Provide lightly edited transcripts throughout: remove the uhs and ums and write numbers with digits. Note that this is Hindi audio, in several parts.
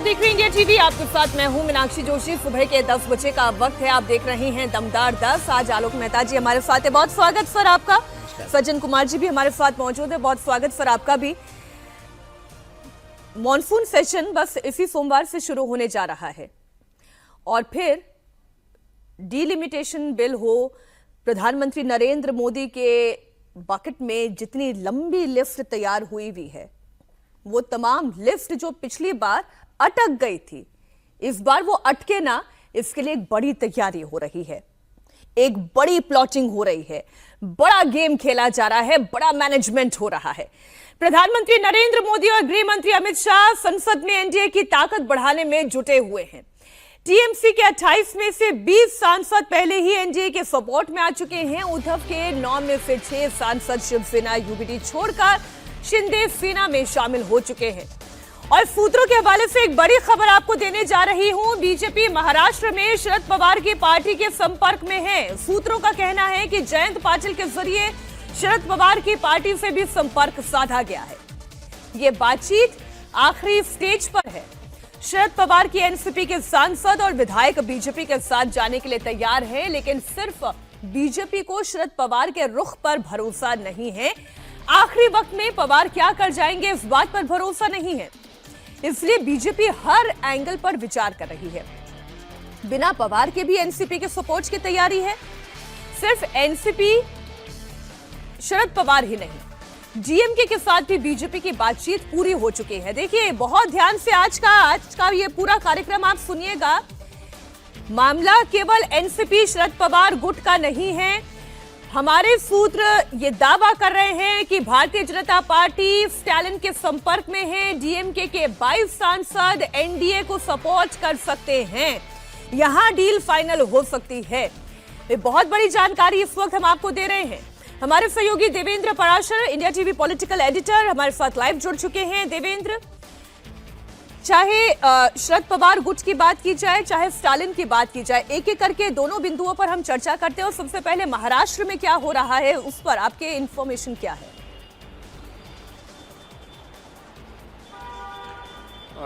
देख रहे हैं इंडिया टीवी। आपके साथ मैं हूं मीनाक्षी जोशी। सुबह के 10 बजे का वक्त है। आप देख रहे हैं दमदार 10। आज आलोक मेहता जी हमारे साथ है। बहुत स्वागत सर आपका। सज्जन कुमार जी भी हमारे साथ मौजूद है। बहुत स्वागत सर आपका भी। मॉनसून सेशन बस इसी सोमवार से शुरू होने जा रहा है और फिर डीलिमिटेशन बिल हो, प्रधानमंत्री नरेंद्र मोदी के बकेट में जितनी लंबी लिस्ट तैयार हुई हुई है, वो तमाम लिस्ट जो पिछली बार अटक गई थी, इस बार वो अटके ना, इसके लिए एक बड़ी तैयारी हो रही है, एक बड़ी प्लॉटिंग हो रही है, बड़ा गेम खेला जा रहा है, बड़ा मैनेजमेंट हो रहा है। प्रधानमंत्री नरेंद्र मोदी और गृह मंत्री अमित शाह संसद में एनडीए की ताकत बढ़ाने में जुटे हुए हैं। टीएमसी के 28 में से 20 सांसद पहले ही एनडीए के सपोर्ट में आ चुके हैं। उद्धव के 9 में से 6 सांसद शिवसेना यूबीडी छोड़कर शिंदे सेना में शामिल हो चुके हैं। और सूत्रों के हवाले से एक बड़ी खबर आपको देने जा रही हूं। बीजेपी महाराष्ट्र में शरद पवार की पार्टी के संपर्क में है। सूत्रों का कहना है कि जयंत पाटिल के जरिए शरद पवार की पार्टी से भी संपर्क साधा गया है। ये बातचीत आखिरी स्टेज पर है। शरद पवार की एनसीपी के सांसद और विधायक बीजेपी के साथ जाने के लिए तैयार हैं, लेकिन सिर्फ बीजेपी को शरद पवार के रुख पर भरोसा नहीं है। आखिरी वक्त में पवार क्या कर जाएंगे, इस बात पर भरोसा नहीं है। इसलिए बीजेपी हर एंगल पर विचार कर रही है। बिना पवार के भी एनसीपी के सपोर्ट की तैयारी है। सिर्फ एनसीपी शरद पवार ही नहीं, डीएमके के साथ भी बीजेपी की बातचीत पूरी हो चुकी है। देखिए बहुत ध्यान से आज का ये पूरा कार्यक्रम आप सुनिएगा। मामला केवल एनसीपी शरद पवार गुट का नहीं है। हमारे सूत्र ये दावा कर रहे हैं कि भारतीय जनता पार्टी स्टालिन के संपर्क में है। डीएमके के 22 सांसद एनडीए को सपोर्ट कर सकते हैं। यहां डील फाइनल हो सकती है। ये बहुत बड़ी जानकारी इस वक्त हम आपको दे रहे हैं। हमारे सहयोगी Devendra Parashar, India TV political editor, हमारे साथ लाइव जुड़ चुके हैं। देवेंद्र, चाहे शरद पवार गुट की बात की जाए, चाहे स्टालिन की बात की जाए, एक एक करके दोनों बिंदुओं पर हम चर्चा करते हैं। और सबसे पहले महाराष्ट्र में क्या हो रहा है, उस पर आपके इंफॉर्मेशन क्या है?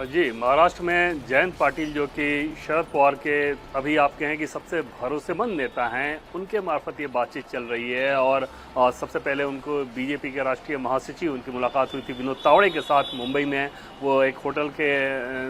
जी, महाराष्ट्र में जयंत पाटिल जो कि शरद पवार के अभी आप कहें कि सबसे भरोसेमंद नेता हैं, उनके मार्फत ये बातचीत चल रही है। और सबसे पहले उनको बीजेपी के राष्ट्रीय महासचिव उनकी मुलाकात हुई थी विनोद तावड़े के साथ मुंबई में। वो एक होटल के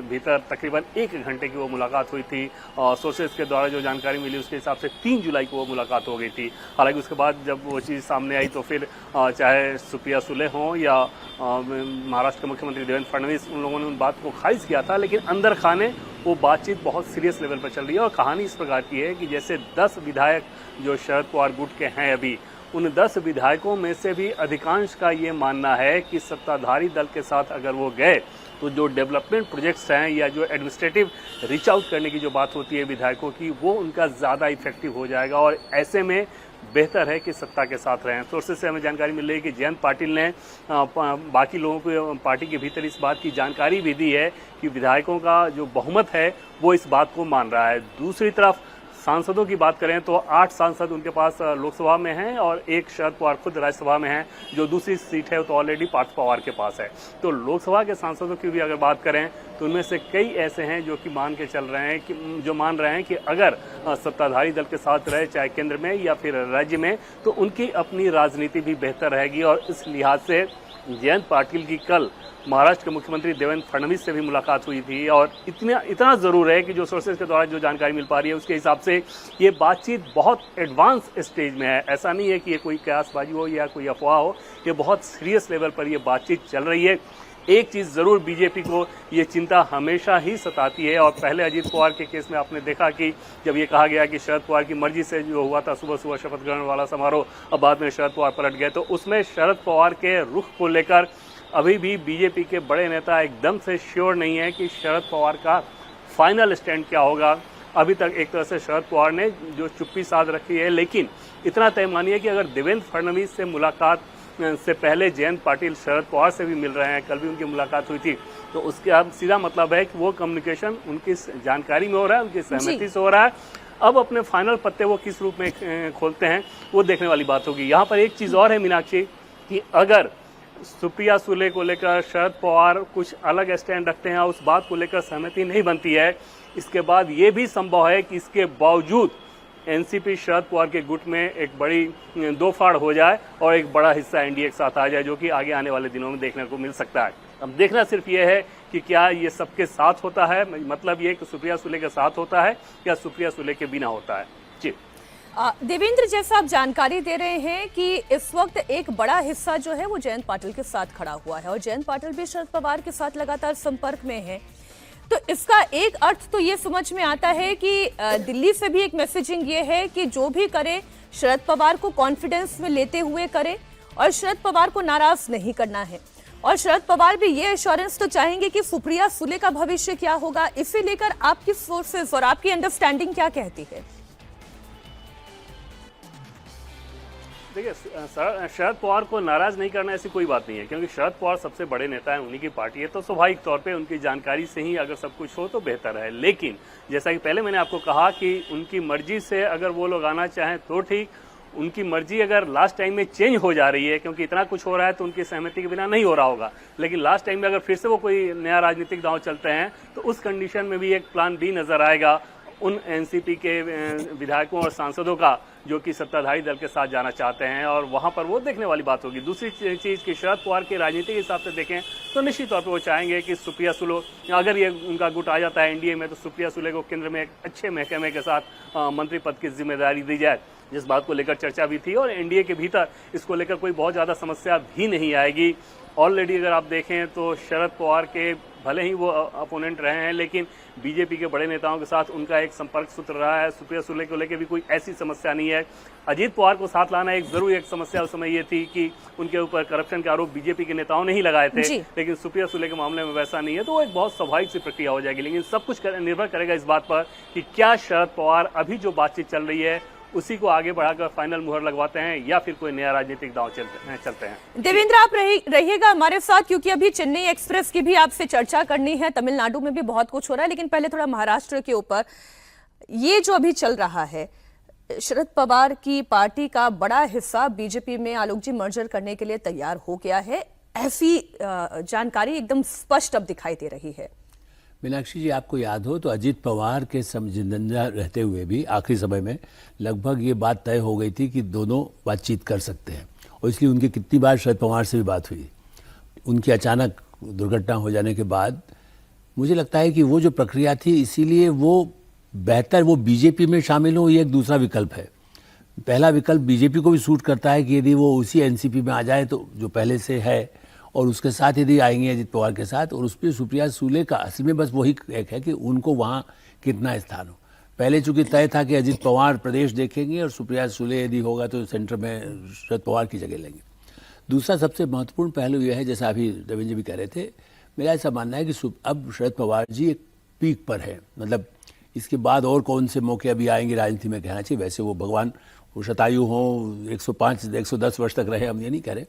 भीतर तकरीबन 1 घंटे की वो मुलाकात हुई थी। सोर्सेज के द्वारा जो जानकारी मिली उसके हिसाब से 3 जुलाई को वो मुलाकात हो गई थी। हालांकि उसके बाद जब वो चीज़ सामने आई तो फिर चाहे सुप्रिया सुले हों या महाराष्ट्र के मुख्यमंत्री देवेंद्र फडणवीस, उन लोगों ने उन बात को खारिज किया था। लेकिन अंदर खाने वो बातचीत बहुत सीरियस लेवल पर चल रही है। और कहानी इस प्रकार की है कि जैसे 10 विधायक जो शरद पवार गुट के हैं अभी, उन 10 विधायकों में से भी अधिकांश का ये मानना है कि सत्ताधारी दल के साथ अगर वो गए तो जो डेवलपमेंट प्रोजेक्ट्स हैं या जो एडमिनिस्ट्रेटिव रीच आउट करने की जो बात होती है विधायकों की, वो उनका ज़्यादा इफेक्टिव हो जाएगा। और ऐसे में बेहतर है कि सत्ता के साथ रहें। सोर्सेज से हमें जानकारी मिल रही है कि जयंत पाटिल ने बाकी लोगों को पार्टी के भीतर इस बात की जानकारी भी दी है कि विधायकों का जो बहुमत है वो इस बात को मान रहा है। दूसरी तरफ सांसदों की बात करें तो 8 सांसद उनके पास लोकसभा में हैं और एक शरद पवार खुद राज्यसभा में हैं। जो दूसरी सीट है वो तो ऑलरेडी पार्थ पवार के पास है। तो लोकसभा के सांसदों की भी अगर बात करें तो उनमें से कई ऐसे हैं जो कि मान के चल रहे हैं जो मान रहे हैं कि अगर सत्ताधारी दल के साथ रहे, चाहे केंद्र में या फिर राज्य में, तो उनकी अपनी राजनीति भी बेहतर रहेगी। और इस लिहाज से जयंत पाटिल की कल महाराष्ट्र के मुख्यमंत्री देवेंद्र फडणवीस से भी मुलाकात हुई थी। और इतना ज़रूर है कि जो सोर्सेज के द्वारा जो जानकारी मिल पा रही है उसके हिसाब से ये बातचीत बहुत एडवांस स्टेज में है। ऐसा नहीं है कि ये कोई कयासबाजी हो या कोई अफवाह हो, ये बहुत सीरियस लेवल पर ये बातचीत चल रही है। एक चीज़ ज़रूर बीजेपी को ये चिंता हमेशा ही सताती है। और पहले अजीत पवार के केस में आपने देखा कि जब ये कहा गया कि शरद पवार की मर्जी से जो हुआ था सुबह सुबह शपथ ग्रहण वाला समारोह, अब बाद में शरद पवार पलट गए, तो उसमें शरद पवार के रुख को लेकर अभी भी बीजेपी के बड़े नेता एकदम से श्योर नहीं है कि शरद पवार का फाइनल स्टैंड क्या होगा। अभी तक एक तरह से शरद पवार ने जो चुप्पी साध रखी है, लेकिन इतना तय मानिए कि अगर देवेंद्र फडणवीस से मुलाकात से पहले जयंत पाटिल शरद पवार से भी मिल रहे हैं, कल भी उनकी मुलाकात हुई थी, तो उसके अब सीधा मतलब है कि वो कम्युनिकेशन उनकी जानकारी में हो रहा है, उनकी सहमति से हो रहा है। अब अपने फाइनल पत्ते वो किस रूप में खोलते हैं वो देखने वाली बात होगी। यहाँ पर एक चीज़ और है मीनाक्षी कि अगर सुप्रिया सुले को लेकर शरद पवार कुछ अलग स्टैंड रखते हैं, उस बात को लेकर सहमति नहीं बनती है। इसके बाद ये भी संभव है कि इसके बावजूद एनसीपी शरद पवार के गुट में एक बड़ी दो फाड़ हो जाए और एक बड़ा हिस्सा एनडीए के साथ आ जाए, जो कि आगे आने वाले दिनों में देखने को मिल सकता है। अब देखना सिर्फ ये है कि क्या ये सबके साथ होता है, मतलब ये कि सुप्रिया सुले के साथ होता है या सुप्रिया सुले के बिना होता है। जी देवेंद्र, जैसा आप जानकारी दे रहे हैं कि इस वक्त एक बड़ा हिस्सा जो है वो जयंत पाटिल के साथ खड़ा हुआ है और जयंत पाटिल भी शरद पवार के साथ लगातार संपर्क में है, तो इसका एक अर्थ तो ये समझ में आता है कि दिल्ली से भी एक मैसेजिंग ये है कि जो भी करे शरद पवार को कॉन्फिडेंस में लेते हुए करे और शरद पवार को नाराज नहीं करना है। और शरद पवार भी ये एश्योरेंस तो चाहेंगे कि सुप्रिया सुले का भविष्य क्या होगा। इसे लेकर आपकी सोर्सेस और आपकी अंडरस्टैंडिंग क्या कहती है? देखिए, शरद पवार को नाराज नहीं करना ऐसी कोई बात नहीं है, क्योंकि शरद पवार सबसे बड़े नेता हैं, उन्हीं की पार्टी है, तो स्वाभाविक तौर पे उनकी जानकारी से ही अगर सब कुछ हो तो बेहतर है। लेकिन जैसा कि पहले मैंने आपको कहा कि उनकी मर्जी से अगर वो लोग आना चाहें तो ठीक, उनकी मर्जी अगर लास्ट टाइम में चेंज हो जा रही है, क्योंकि इतना कुछ हो रहा है तो उनकी सहमति के बिना नहीं हो रहा होगा, लेकिन लास्ट टाइम में अगर फिर से वो कोई नया राजनीतिक दांव चलते हैं तो उस कंडीशन में भी एक प्लान बी नजर आएगा उन एनसीपी के विधायकों और सांसदों का जो कि सत्ताधारी दल के साथ जाना चाहते हैं, और वहां पर वो देखने वाली बात होगी। दूसरी चीज़ कि शरद पवार के राजनीति के हिसाब से देखें तो निश्चित तौर पर वो चाहेंगे कि सुप्रिया सुले, अगर ये उनका गुट आ जाता है एनडीए में, तो सुप्रिया सुले को केंद्र में एक अच्छे महकमे के साथ मंत्री पद की जिम्मेदारी दी जाए, जिस बात को लेकर चर्चा भी थी। और एनडीए के भीतर इसको लेकर कोई बहुत ज़्यादा समस्या भी नहीं आएगी। ऑलरेडी अगर आप देखें तो शरद पवार के भले ही वो अपोनेंट रहे हैं, लेकिन बीजेपी के बड़े नेताओं के साथ उनका एक संपर्क सूत्र रहा है। सुप्रिया सुले को लेकर भी कोई ऐसी समस्या नहीं है। अजीत पवार को साथ लाना एक जरूर एक समस्या उस समय ये थी कि उनके ऊपर करप्शन के आरोप बीजेपी के नेताओं ने ही लगाए थे, लेकिन सुप्रिया सुले के मामले में वैसा नहीं है, तो वो एक बहुत स्वाभाविक सी प्रक्रिया हो जाएगी। लेकिन सब कुछ निर्भर करेगा इस बात पर कि क्या शरद पवार अभी जो बातचीत चल रही है उसी को आगे बढ़ाकर फाइनल मुहर लगवाते हैं या फिर कोई नया राजनीतिक दांव चलते हैं। देवेंद्र, आप रहिएगा हमारे साथ, क्योंकि अभी चेन्नई एक्सप्रेस की भी आपसे चर्चा करनी है। तमिलनाडु में भी बहुत कुछ हो रहा है, लेकिन पहले थोड़ा महाराष्ट्र के ऊपर ये जो अभी चल रहा है, शरद पवार की पार्टी का बड़ा हिस्सा बीजेपी में आलोक जी मर्जर करने के लिए तैयार हो गया है, ऐसी जानकारी एकदम स्पष्ट अब दिखाई दे रही है। मीनाक्षी जी, आपको याद हो तो अजीत पवार के जिंदा रहते हुए भी आखिरी समय में लगभग ये बात तय हो गई थी कि दोनों बातचीत कर सकते हैं, और इसलिए उनकी कितनी बार शरद पवार से भी बात हुई। उनकी अचानक दुर्घटना हो जाने के बाद मुझे लगता है कि वो जो प्रक्रिया थी, इसीलिए वो बेहतर वो बीजेपी में शामिल हो, ये एक दूसरा विकल्प है। पहला विकल्प बीजेपी को भी सूट करता है कि यदि वो उसी एनसीपी में आ जाए तो जो पहले से है, और उसके साथ यदि आएंगे अजीत पवार के साथ, और उस पर सुप्रिया सुले का असल में बस वही एक है कि उनको वहाँ कितना स्थान हो। पहले चूंकि तय था कि अजीत पवार प्रदेश देखेंगे और सुप्रिया सुले यदि होगा तो सेंटर में शरद पवार की जगह लेंगे। दूसरा सबसे महत्वपूर्ण पहलू यह है, जैसा अभी रविंद्र जी भी कह रहे थे, मेरा ऐसा मानना है कि अब शरद पवार जी एक पीक पर है, मतलब इसके बाद और कौन से मौके अभी आएंगे राजनीति में कहना चाहिए। वैसे वो भगवान वो शतायु हों, 105 110 वर्ष तक रहे, हम ये नहीं कह रहे,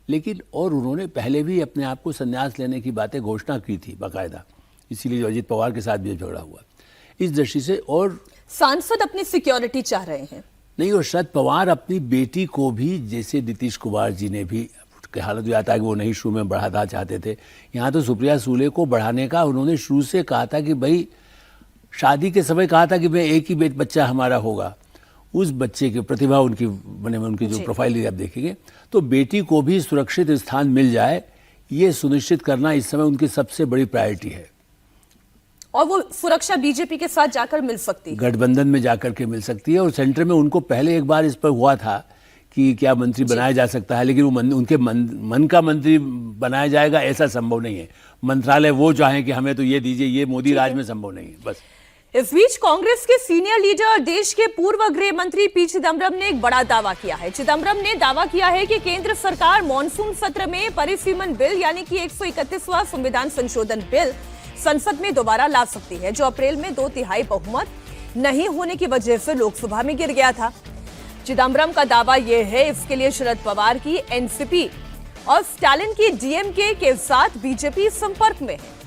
लेकिन और उन्होंने पहले भी अपने आप को संन्यास लेने की बातें घोषणा की थी बाकायदा, इसीलिए अजीत पवार के साथ भी झगड़ा हुआ इस दृष्टि से। और सांसद अपनी सिक्योरिटी चाह रहे हैं नहीं, और शरद पवार अपनी बेटी को भी, जैसे नीतीश कुमार जी ने भी, हालत भी आता है कि वो नहीं शुरू में बढ़ाना चाहते थे, यहाँ तो सुप्रिया सुले को बढ़ाने का उन्होंने शुरू से कहा था कि भाई शादी के समय कहा था कि मैं एक ही बच्चा हमारा होगा। उस बच्चे की प्रतिभा उनकी बने में उनकी जो प्रोफाइल यदि आप देखेंगे तो बेटी को भी सुरक्षित स्थान मिल जाए, ये सुनिश्चित करना इस समय उनकी सबसे बड़ी प्रायोरिटी है। और वो सुरक्षा बीजेपी के साथ जाकर मिल सकती है, गठबंधन में जाकर के मिल सकती है। और सेंटर में उनको पहले एक बार इस पर हुआ था कि क्या मंत्री बनाया जा सकता है, लेकिन वो उनके मन का मंत्री बनाया जाएगा ऐसा संभव नहीं है। मंत्रालय वो चाहें कि हमें तो ये दीजिए, ये मोदी राज में संभव नहीं है। बस इस बीच कांग्रेस के सीनियर लीडर और देश के पूर्व गृह मंत्री पी चिदम्बरम ने एक बड़ा दावा किया है। चिदम्बरम ने दावा किया है कि केंद्र सरकार मॉनसून सत्र में परिसीमन बिल यानी कि 131वां संविधान संशोधन बिल संसद में दोबारा ला सकती है, जो अप्रैल में 2/3 बहुमत नहीं होने की वजह से लोकसभा में गिर गया था। चिदम्बरम का दावा यह है, इसके लिए शरद पवार की एनसीपी और स्टालिन की डीएमके के साथ बीजेपी संपर्क में है।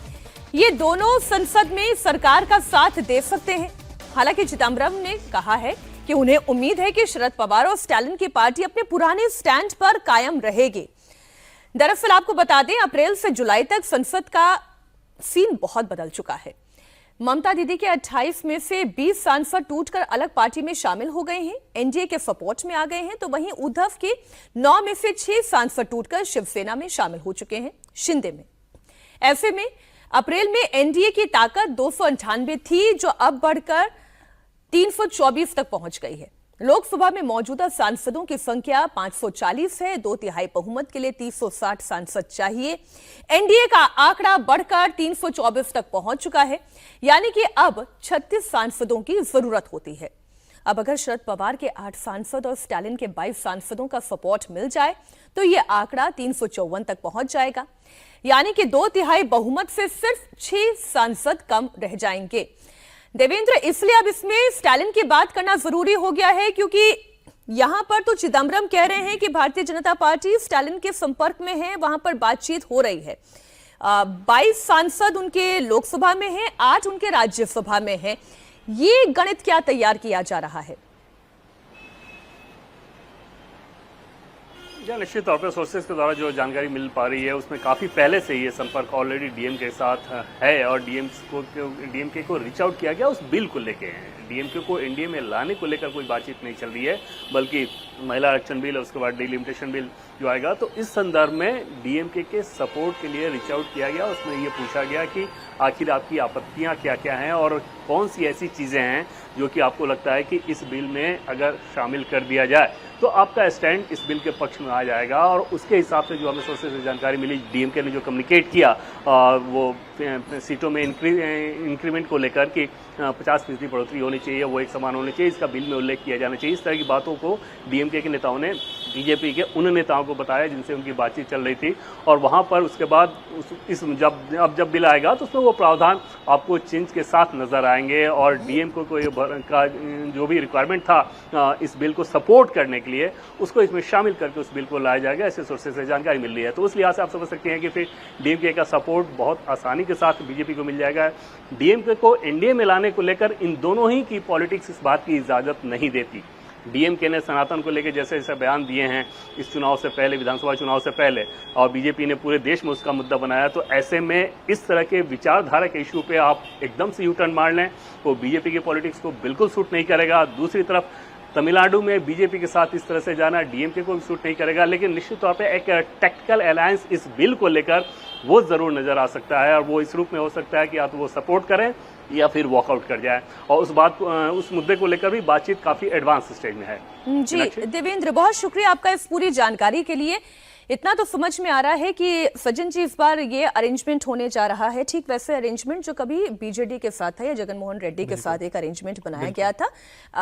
ये दोनों संसद में सरकार का साथ दे सकते हैं। हालांकि चिदम्बरम ने कहा है कि उन्हें उम्मीद है कि शरद पवार और स्टालिन की पार्टी अपने पुराने स्टैंड पर कायम रहेगी। दरअसल आपको बता दें, अप्रैल से जुलाई तक संसद का सीन बहुत बदल चुका है। ममता दीदी के 28 में से 20 सांसद टूटकर अलग पार्टी में शामिल हो गए हैं, एनडीए के सपोर्ट में आ गए हैं। तो वहीं उद्धव के 9 में से 6 सांसद टूटकर शिवसेना में शामिल हो चुके हैं, शिंदे में। ऐसे में अप्रैल में एनडीए की ताकत 298 थी, जो अब बढ़कर 324 तक पहुंच गई है। लोकसभा में मौजूदा सांसदों की संख्या 540 है। 2/3 बहुमत के लिए 360 सांसद चाहिए। एनडीए का आंकड़ा बढ़कर 324 तक पहुंच चुका है, यानी कि अब 36 सांसदों की जरूरत होती है। अब अगर शरद पवार के 8 सांसद और स्टालिन के 22 सांसदों का सपोर्ट मिल जाए तो यह आंकड़ा 354 तक पहुंच जाएगा, यानी कि 2/3 बहुमत से सिर्फ 6 सांसद कम रह जाएंगे। देवेंद्र, इसलिए अब इसमें स्टालिन की बात करना जरूरी हो गया है, क्योंकि यहां पर तो चिदम्बरम कह रहे हैं कि भारतीय जनता पार्टी स्टालिन के संपर्क में है, वहां पर बातचीत हो रही है। 22 सांसद उनके लोकसभा में हैं, 8 उनके राज्यसभा में हैं। ये गणित क्या तैयार किया जा रहा है? या निश्चित तौर पर सोर्सेज के द्वारा जो जानकारी मिल पा रही है उसमें काफ़ी पहले से ये संपर्क ऑलरेडी डीएम के साथ है और डीएमके को रीच आउट किया गया उस बिल को लेके। डीएमके को एनडीए में लाने को लेकर कोई बातचीत नहीं चल रही है, बल्कि महिला आरक्षण बिल और उसके बाद डिलिमिटेशन बिल जो आएगा, तो इस संदर्भ में डीएमके के सपोर्ट के लिए रीच आउट किया गया। उसमें ये पूछा गया कि आखिर आपकी आपत्तियां क्या क्या हैं और कौन सी ऐसी चीज़ें हैं जो कि आपको लगता है कि इस बिल में अगर शामिल कर दिया जाए तो आपका स्टैंड इस बिल के पक्ष में आ जाएगा। और उसके हिसाब से जो हमें सोर्सेज से जानकारी मिली, डीएमके ने जो कम्युनिकेट किया वो सीटों में इंक्रीमेंट को लेकर कि 50% बढ़ोतरी होनी चाहिए, वो एक समान होनी चाहिए, इसका बिल में उल्लेख किया जाना चाहिए। इस तरह की बातों को डीएमके के नेताओं ने बीजेपी के उन नेताओं को बताया जिनसे उनकी बातचीत चल रही थी। और वहाँ पर उसके बाद जब बिल आएगा तो उसमें वो प्रावधान आपको चेंज के साथ नजर आएंगे और डीएमके को का जो भी रिक्वायरमेंट था इस बिल को सपोर्ट करने के लिए, उसको इसमें शामिल करके उस बिल को लाया जाएगा, ऐसे सोर्सेज से जानकारी मिल रही है। तो उस लिहाज से आप समझ सकते हैं कि फिर डीएमके का सपोर्ट बहुत आसानी के साथ बीजेपी को मिल जाएगा। डीएमके को एनडीए में लाने को लेकर इन दोनों ही की पॉलिटिक्स इस बात की इजाजत नहीं देती। डीएमके ने सनातन को लेकर जैसे जैसे बयान दिए हैं इस चुनाव से पहले, विधानसभा चुनाव से पहले, और बीजेपी ने पूरे देश में उसका मुद्दा बनाया, तो ऐसे में इस तरह के विचारधारा के इशू पे आप एकदम से यू टर्न मार लें वो बीजेपी की पॉलिटिक्स को बिल्कुल सूट नहीं करेगा। दूसरी तरफ तमिलनाडु में बीजेपी के साथ इस तरह से जाना डीएमके को भी सूट नहीं करेगा। लेकिन निश्चित तौर पे एक टैक्टिकल अलायंस इस बिल को लेकर वो जरूर नजर आ सकता है और वो इस रूप में हो सकता है कि या तो वो सपोर्ट करें या फिर वॉकआउट कर जाए। और उस मुद्दे को लेकर भी बातचीत काफी एडवांस स्टेज में है। जी देवेंद्र, बहुत शुक्रिया आपका इस पूरी जानकारी के लिए। इतना तो समझ में आ रहा है कि सज्जन जी इस बार ये अरेंजमेंट होने जा रहा है, ठीक वैसे अरेंजमेंट जो कभी बीजेडी के साथ था या जगन मोहन रेड्डी के साथ एक अरेंजमेंट बनाया गया था।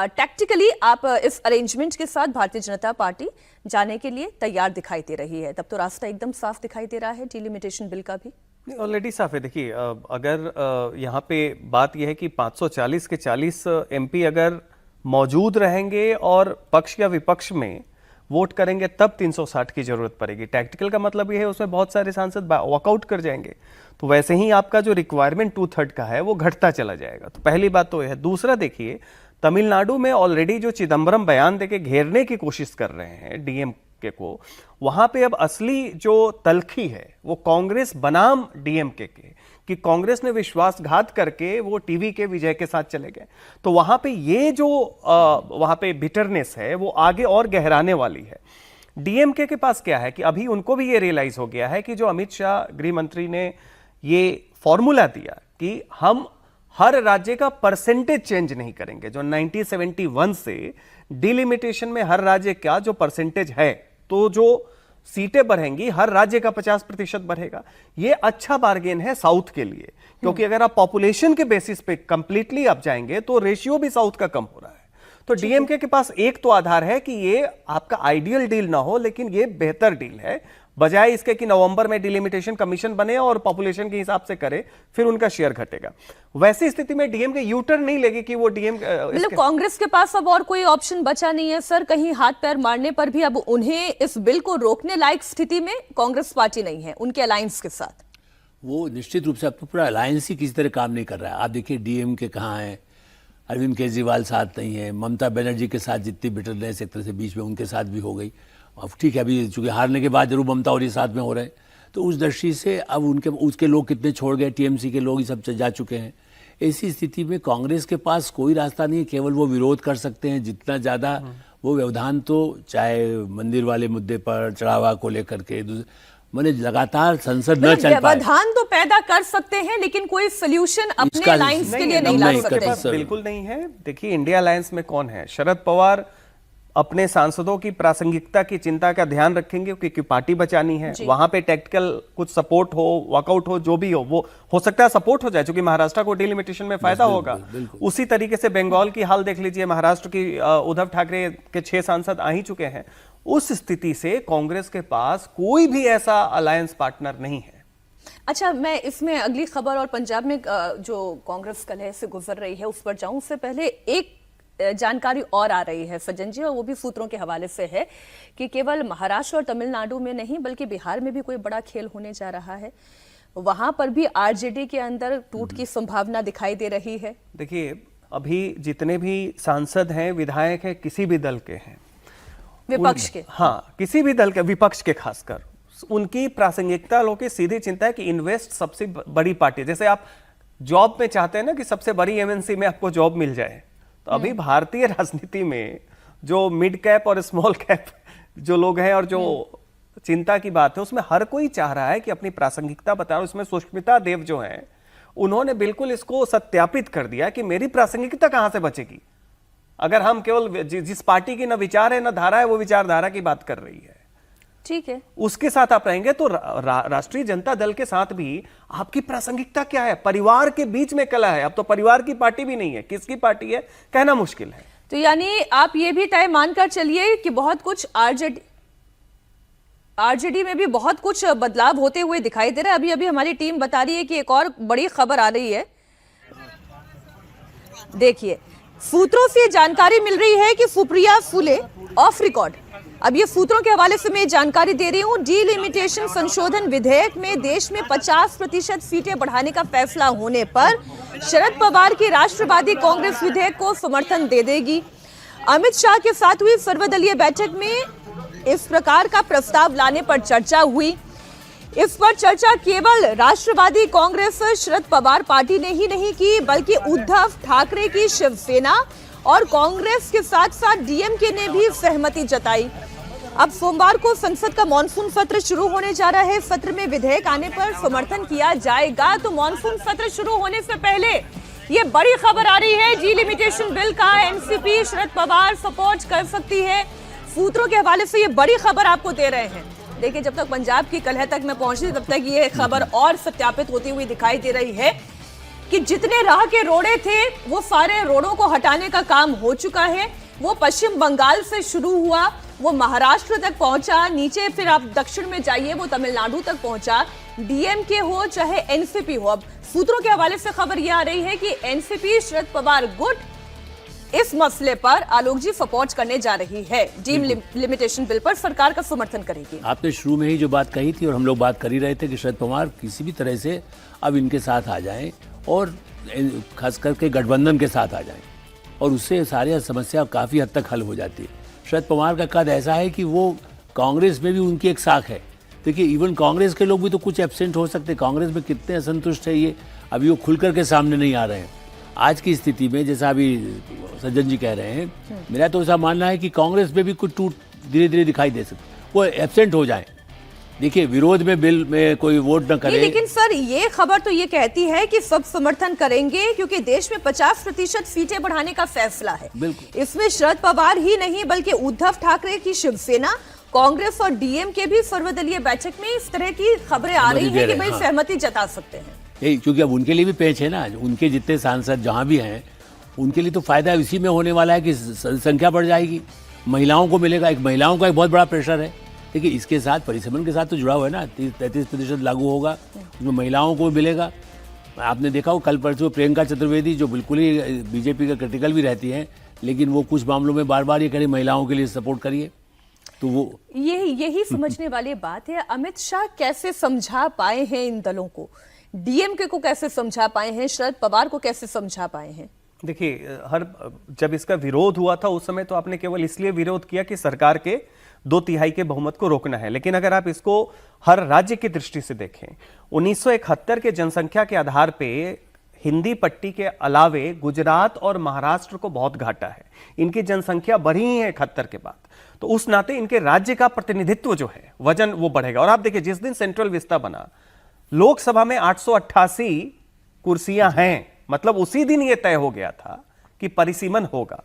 टैक्टिकली आप इस अरेंजमेंट के साथ भारतीय जनता पार्टी जाने के लिए तैयार दिखाई दे रही है। तब तो रास्ता एकदम साफ दिखाई दे रहा है डिलिमिटेशन बिल का भी। ऑलरेडी साफ है। देखिए, अगर यहाँ पे बात यह है कि 540 के 40 एमपी अगर मौजूद रहेंगे और पक्ष या विपक्ष में वोट करेंगे तब 360 की जरूरत पड़ेगी। टैक्टिकल का मतलब यह है उसमें बहुत सारे सांसद वॉकआउट कर जाएंगे, तो वैसे ही आपका जो रिक्वायरमेंट 2/3 का है वो घटता चला जाएगा। तो पहली बात तो यह है। दूसरा, देखिए तमिलनाडु में ऑलरेडी जो चिदम्बरम बयान देके घेरने की कोशिश कर रहे हैं डीएमके को, वहां पे अब असली जो तलखी है वो कांग्रेस बनाम डीएमके के, कि कांग्रेस ने विश्वासघात करके वो टीवी के विजय के साथ चले गए। तो वहां पे ये जो वहां पे बिटरनेस है वो आगे और गहराने वाली है। डीएमके के पास क्या है कि अभी उनको भी ये रियलाइज हो गया है कि जो अमित शाह गृह मंत्री ने ये फॉर्मूला दिया कि हम हर राज्य का परसेंटेज चेंज नहीं करेंगे, जो 1971 से डिलिमिटेशन में हर राज्य का जो परसेंटेज है, तो जो सीटें बढ़ेंगी हर राज्य का 50% बढ़ेगा। ये अच्छा बार्गेन है साउथ के लिए, क्योंकि अगर आप पॉपुलेशन के बेसिस पे कंप्लीटली आप जाएंगे तो रेशियो भी साउथ का कम हो रहा है। तो डीएमके के पास एक तो आधार है कि ये आपका आइडियल डील ना हो, लेकिन ये बेहतर डील है, बजाय इसके कि नवंबर में डिलिमिटेशन कमीशन बने और पॉपुलेशन के हिसाब से करे, फिर उनका शेयर घटेगा। वैसी स्थिति में डीएमके यू टर्न नहीं लेगी कि वो मतलब कांग्रेस के पास अब और कोई ऑप्शन बचा नहीं है सर। कहीं हाथ पैर मारने पर भी अब उन्हें इस बिल को रोकने लायक स्थिति में कांग्रेस पार्टी नहीं है उनके अलायंस के साथ। वो निश्चित रूप से अब तो पूरा अलायंस ही किसी तरह काम नहीं कर रहा है। आप देखिए डीएमके कहाँ है, अरविंद केजरीवाल साथ नहीं है, ममता बनर्जी के साथ जितनी बिटरनेस एक तरह से बीच में उनके साथ भी हो गई, अब ठीक है, अभी चूंकि हारने के बाद जरूर ममता और ये साथ में हो रहे हैं, तो उस दृष्टि से अब उसके लोग कितने छोड़ गए, टीएमसी के लोग ये सब जा चुके हैं। ऐसी स्थिति में कांग्रेस के पास कोई रास्ता नहीं है, केवल वो विरोध कर सकते हैं जितना ज़्यादा वो व्यवधान, तो चाहे मंदिर वाले मुद्दे पर चढ़ावा को लेकर के मैंने लगातार संसद न चल पाए, व्यवधान तो पैदा कर सकते हैं लेकिन कोई सोल्यूशन अपने अलायंस के लिए नहीं ला सकते। बिल्कुल नहीं है। देखिए, इंडिया अलायंस में कौन है? शरद पवार अपने सांसदों की प्रासंगिकता की चिंता का ध्यान रखेंगे क्योंकि पार्टी बचानी है। वहां पे टेक्टिकल कुछ सपोर्ट हो, वॉकआउट हो, जो भी वो हो सकता है सपोर्ट हो जाए, क्योंकि महाराष्ट्र को डिलिमिटेशन में फायदा होगा। उसी तरीके से बंगाल की हाल देख लीजिए, महाराष्ट्र की उद्धव ठाकरे के 6 सांसद आ ही चुके हैं। उस स्थिति से कांग्रेस के पास कोई भी ऐसा अलायंस पार्टनर नहीं है। अच्छा, मैं इसमें अगली खबर और पंजाब में जो कांग्रेस कलह से गुजर रही है उस पर जाऊं, उससे पहले एक जानकारी और आ रही है सज्जन जी, और वो भी सूत्रों के हवाले से है कि केवल महाराष्ट्र और तमिलनाडु में नहीं बल्कि बिहार में भी कोई बड़ा खेल होने जा रहा है। वहां पर भी आरजेडी के अंदर टूट की संभावना दिखाई दे रही है। देखिए, अभी जितने भी सांसद हैं, विधायक हैं, किसी भी दल के हैं, विपक्ष के, हाँ, किसी भी दल के, विपक्ष के खासकर, उनकी प्रासंगिकता लोगों की सीधी चिंता है कि इन्वेस्ट सबसे बड़ी पार्टी, जैसे आप जॉब में चाहते हैं ना कि सबसे बड़ी एमएनसी में आपको जॉब मिल जाए, तो अभी भारतीय राजनीति में जो मिड कैप और स्मॉल कैप जो लोग हैं और जो चिंता की बात है, उसमें हर कोई चाह रहा है कि अपनी प्रासंगिकता बताओ। इसमें सुष्मिता देव जो हैं, उन्होंने बिल्कुल इसको सत्यापित कर दिया कि मेरी प्रासंगिकता कहां से बचेगी अगर हम केवल जिस पार्टी की न विचार है न धारा है, वो विचारधारा की बात कर रही है। ठीक है, उसके साथ आप रहेंगे तो राष्ट्रीय जनता दल के साथ भी आपकी प्रासंगिकता क्या है? परिवार के बीच में कला है। अब तो परिवार की पार्टी भी नहीं है, किसकी पार्टी है कहना मुश्किल है। तो यानी आप ये भी तय मानकर चलिए कि बहुत कुछ आरजेडी में भी बहुत कुछ बदलाव होते हुए दिखाई दे रहा है। अभी अभी हमारी टीम बता रही है कि एक और बड़ी खबर आ रही है। देखिए, सूत्रों से जानकारी मिल रही है कि सुप्रिया फुले ऑफ रिकॉर्ड, अब ये सूत्रों के हवाले से मैं जानकारी दे रही हूं, डीलिमिटेशन संशोधन विधेयक में देश में 50% सीटें बढ़ाने का फैसला होने पर शरद पवार की राष्ट्रवादी कांग्रेस विधेयक को समर्थन दे देगी। अमित शाह के साथ हुई सर्वदलीय बैठक में इस प्रकार का प्रस्ताव लाने पर चर्चा हुई। इस पर चर्चा केवल राष्ट्रवादी कांग्रेस शरद पवार पार्टी ने ही नहीं की, बल्कि उद्धव ठाकरे की शिवसेना और कांग्रेस के साथ साथ डीएमके ने भी सहमति जताई। अब सोमवार को संसद का मॉनसून सत्र शुरू होने जा रहा है। सत्र में विधेयक आने पर समर्थन किया जाएगा। तो मॉनसून सत्र शुरू होने से पहले ये बड़ी खबर आ रही है, डीलिमिटेशन बिल का एनसीपी शरद पवार सपोर्ट कर सकती है। सूत्रों के हवाले से ये बड़ी खबर आपको दे रहे हैं। देखिए, जब तक पंजाब की कलह तक मैं पहुंची तब तक ये खबर और सत्यापित होती हुई दिखाई दे रही है कि जितने राह के रोड़े थे वो सारे रोड़ों को हटाने का काम हो चुका है। वो पश्चिम बंगाल से शुरू हुआ, वो महाराष्ट्र तक पहुंचा, नीचे फिर आप दक्षिण में जाइए वो तमिलनाडु तक पहुंचा। डीएमके हो चाहे एनसीपी हो, अब सूत्रों के हवाले से खबर यह आ रही है कि एनसीपी शरद पवार गुट इस मसले पर आलोक जी सपोर्ट करने जा रही है। लिमिटेशन बिल पर सरकार का समर्थन करेगी। आपने शुरू में ही जो बात कही थी और हम लोग बात कर ही रहे थे कि शरद पवार किसी भी तरह से अब इनके साथ आ जाएं और खास करके गठबंधन के साथ आ जाएं और उससे सारी समस्या काफ़ी हद तक हल हो जाती है। शरद पवार का कद ऐसा है कि वो कांग्रेस में भी उनकी एक साख है। देखिए, इवन कांग्रेस के लोग भी तो कुछ एब्सेंट हो सकते हैं। कांग्रेस में कितने असंतुष्ट है ये अभी वो खुल करके सामने नहीं आ रहे हैं। आज की स्थिति में जैसा अभी सज्जन जी कह रहे हैं, मेरा तो ऐसा मानना है कि कांग्रेस में भी कुछ टूट धीरे धीरे दिखाई दे सकती, वो एब्सेंट हो जाए। देखिए, विरोध में बिल में कोई वोट न करे। लेकिन सर, ये खबर तो ये कहती है कि सब समर्थन करेंगे क्योंकि देश में 50% सीटें बढ़ाने का फैसला है। बिल्कुल, इसमें शरद पवार ही नहीं बल्कि उद्धव ठाकरे की शिवसेना, कांग्रेस और डीएमके भी सर्वदलीय बैठक में इस तरह की खबरें आ रही है कि भाई सहमति जता सकते हैं। यही, क्योंकि अब उनके लिए भी पेच है ना, उनके जितने सांसद जहाँ भी हैं उनके लिए तो फायदा इसी में होने वाला है कि संख्या बढ़ जाएगी, महिलाओं को मिलेगा। एक महिलाओं का एक बहुत बड़ा प्रेशर है। देखिए, इसके साथ परिसमन के साथ तो जुड़ा हुआ है ना, 33% लागू होगा, उसमें महिलाओं को मिलेगा। आपने देखा हो कल परसों प्रियंका चतुर्वेदी जो बिल्कुल ही बीजेपी का क्रिटिकल भी रहती हैं, लेकिन वो कुछ मामलों में बार बार ये करें महिलाओं के लिए सपोर्ट करिए, तो वो यही समझने वाली बात है। अमित शाह कैसे समझा पाए हैं इन दलों को, डीएमके को कैसे समझा पाए हैं, शरद पवार को कैसे समझा पाए हैं? देखिए, जब इसका विरोध हुआ था उस समय तो आपने केवल इसलिए विरोध किया कि सरकार के 2/3 के बहुमत को रोकना है। लेकिन अगर आप इसको हर राज्य की दृष्टि से देखें, 1971 के जनसंख्या के आधार पे हिंदी पट्टी के अलावे गुजरात और महाराष्ट्र को बहुत घाटा है। इनकी जनसंख्या बढ़ी ही है 71 के बाद, तो उस नाते इनके राज्य का प्रतिनिधित्व जो है, वजन वो बढ़ेगा। और आप देखिए, जिस दिन सेंट्रल विस्ता बना, लोकसभा में 888 कुर्सियां हैं, मतलब उसी दिन यह तय हो गया था कि परिसीमन होगा,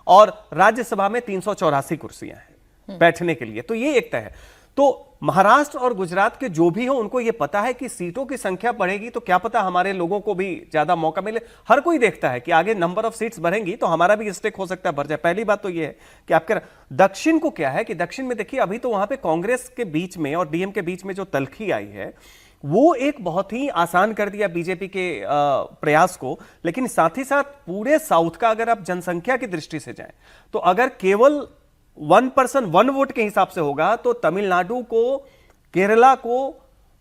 और राज्यसभा में 384 कुर्सियां हैं बैठने के लिए, तो ये एक तय है। तो महाराष्ट्र और गुजरात के जो भी हो, उनको यह पता है कि सीटों की संख्या बढ़ेगी तो क्या पता हमारे लोगों को भी ज्यादा मौका मिले। हर कोई देखता है कि आगे नंबर ऑफ सीट्स बढ़ेंगी तो हमारा भी स्टेक हो सकता है बढ़ जाए। पहली बात तो यह है कि आपके दक्षिण को क्या है कि दक्षिण में देखिए, अभी तो वहां पे कांग्रेस के बीच में और डीएम के बीच में जो तलखी आई है, वो एक बहुत ही आसान कर दिया बीजेपी के प्रयास को। लेकिन साथ ही साथ पूरे साउथ का अगर आप जनसंख्या की दृष्टि से जाएं, तो अगर केवल 1 पर्सन 1 वोट के हिसाब से होगा तो तमिलनाडु को, केरला को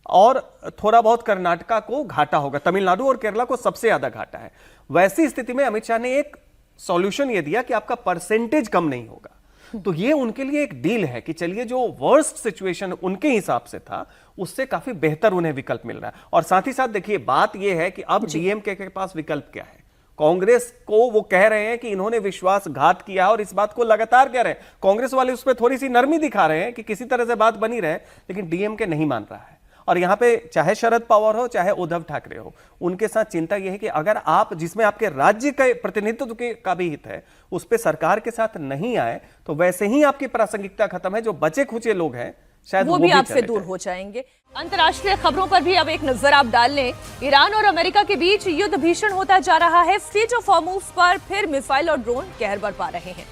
और थोड़ा बहुत कर्नाटका को घाटा होगा। तमिलनाडु और केरला को सबसे ज्यादा घाटा है। वैसी स्थिति में अमित शाह ने एक सॉल्यूशन यह दिया कि आपका परसेंटेज कम नहीं होगा। तो ये उनके लिए एक डील है कि चलिए, जो वर्स्ट सिचुएशन उनके हिसाब से था, उससे काफी बेहतर उन्हें विकल्प मिल रहा है। और साथ ही साथ देखिए, बात यह है कि अब डीएमके के पास विकल्प क्या है। कांग्रेस को वो कह रहे हैं कि इन्होंने विश्वासघात किया, और इस बात को लगातार कह रहे हैं। कांग्रेस वाले उस पर थोड़ी सी नरमी दिखा रहे हैं कि किसी तरह से बात बनी रहे, लेकिन डीएमके नहीं मान रहा है। और यहां पे चाहे शरद पवार हो, चाहे उद्धव ठाकरे हो, उनके साथ चिंता यह है कि अगर आप, जिसमें आपके राज्य के प्रतिनिधित्व का भी हित है, उस पर सरकार के साथ नहीं आए तो वैसे ही आपकी प्रासंगिकता खत्म है। जो बचे खुचे लोग हैं शायद वो भी आपसे दूर हो जाएंगे। अंतर्राष्ट्रीय खबरों पर भी अब एक नजर आप डाल लें। ईरान और अमेरिका के बीच युद्ध भीषण होता जा रहा है। स्ट्रेट ऑफ हॉर्मुज पर फिर मिसाइल और ड्रोन कहर बरपा रहे हैं।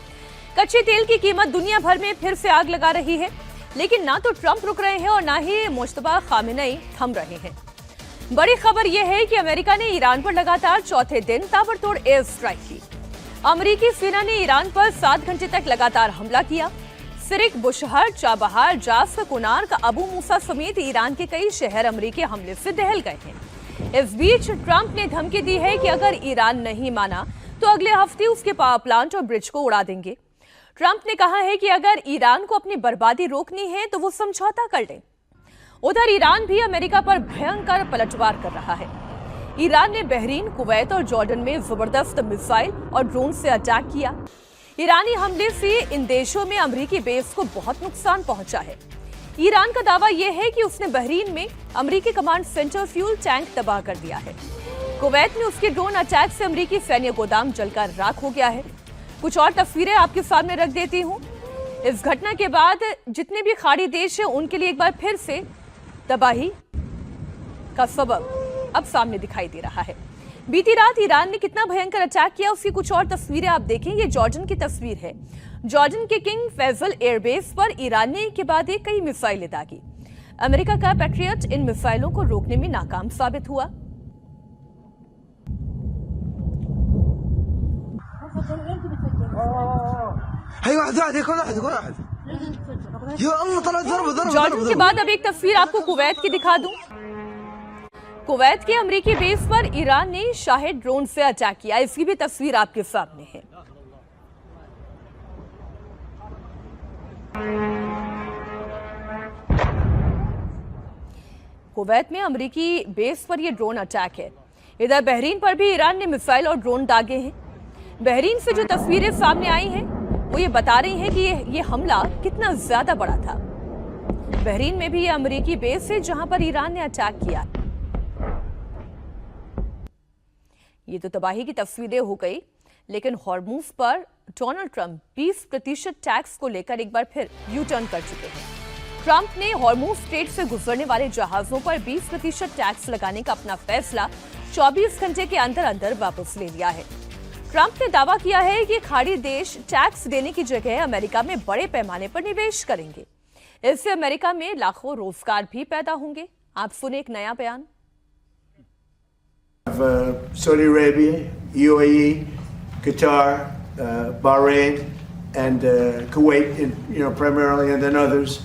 कच्चे तेल की कीमत दुनिया भर में फिर से आग लगा रही है, लेकिन ना तो ट्रंप रुक रहे हैं और ना ही मुश्तबा खामेनेई थम रहे हैं। बड़ी खबर यह है कि अमेरिका ने ईरान पर लगातार चौथे दिन ताबड़तोड़ एयर स्ट्राइक की। अमेरिकी सेना ने ईरान पर 7 घंटे तक लगातार हमला किया। सिरिक, बुशहर, चाबहार, जास, कुनार का अबू मूसा समेत ईरान के कई शहर अमेरिकी हमले से दहल गए हैं। इस बीच ट्रंप ने धमकी दी है कि अगर ईरान नहीं माना तो अगले हफ्ते उसके पावर प्लांट और ब्रिज को उड़ा देंगे। ट्रंप ने कहा है कि अगर ईरान को अपनी बर्बादी रोकनी है तो वो समझौता कर ले। उधर ईरान भी अमेरिका पर भयंकर पलटवार कर रहा है। ईरान ने बहरीन, कुवैत और जॉर्डन में जबरदस्त मिसाइल और ड्रोन से अटैक किया। ईरानी हमले से इन देशों में अमेरिकी बेस को बहुत नुकसान पहुंचा है। ईरान का दावा यह है कि उसने बहरीन में अमेरिकी कमांड सेंटर फ्यूल टैंक तबाह कर दिया है। कुवैत में उसके ड्रोन अटैक से अमेरिकी सैन्य गोदाम जलकर राख हो गया है। कुछ और तस्वीरें आपके सामने रख देती हूं। इस घटना के बाद जितने भी खाड़ी देश हैं, उनके लिए एक बार फिर से तबाही का सबब अब सामने दिखाई दे रहा है। बीती रात ईरान ने कितना भयंकर अटैक किया, उसकी कुछ और तस्वीरें आप देखें। ये जॉर्डन की तस्वीर है। जॉर्डन के किंग फैजल एयरबेस पर ईरान ने के बाद कई मिसाइलें दागी। अमेरिका का पैट्रियट इन मिसाइलों को रोकने में नाकाम साबित हुआ। जॉर्डन के बाद अब एक तस्वीर आपको कुवैत की दिखा दूं। कुवैत के अमेरिकी बेस पर ईरान ने शाहिद ड्रोन से अटैक किया। इसकी भी तस्वीर आपके सामने है। कुवैत में अमेरिकी बेस पर यह ड्रोन अटैक है। इधर बहरीन पर भी ईरान ने मिसाइल और ड्रोन दागे हैं। बहरीन से जो तस्वीरें सामने आई हैं, वो ये बता रही हैं कि ये हमला कितना ज्यादा बड़ा था। बहरीन में भी ये अमेरिकी बेस है जहां पर ईरान ने अटैक किया। ये तो तबाही की तस्वीरें हो गई, लेकिन हॉर्मुज पर डोनाल्ड ट्रंप 20% टैक्स को लेकर एक बार फिर यू टर्न कर चुके हैं। ट्रंप ने हॉर्मुज स्ट्रेट से गुजरने वाले जहाजों पर 20% टैक्स लगाने का अपना फैसला 24 घंटे के अंदर अंदर वापस ले लिया है। ट्रंप ने दावा किया है कि खाड़ी देश टैक्स देने की जगह अमेरिका में बड़े पैमाने पर निवेश करेंगे। इससे अमेरिका में लाखों रोजगार भी पैदा होंगे। आप सुने एक नया बयान। Saudi Arabia, UAE, Qatar, Bahrain, and Kuwait, primarily, and then others.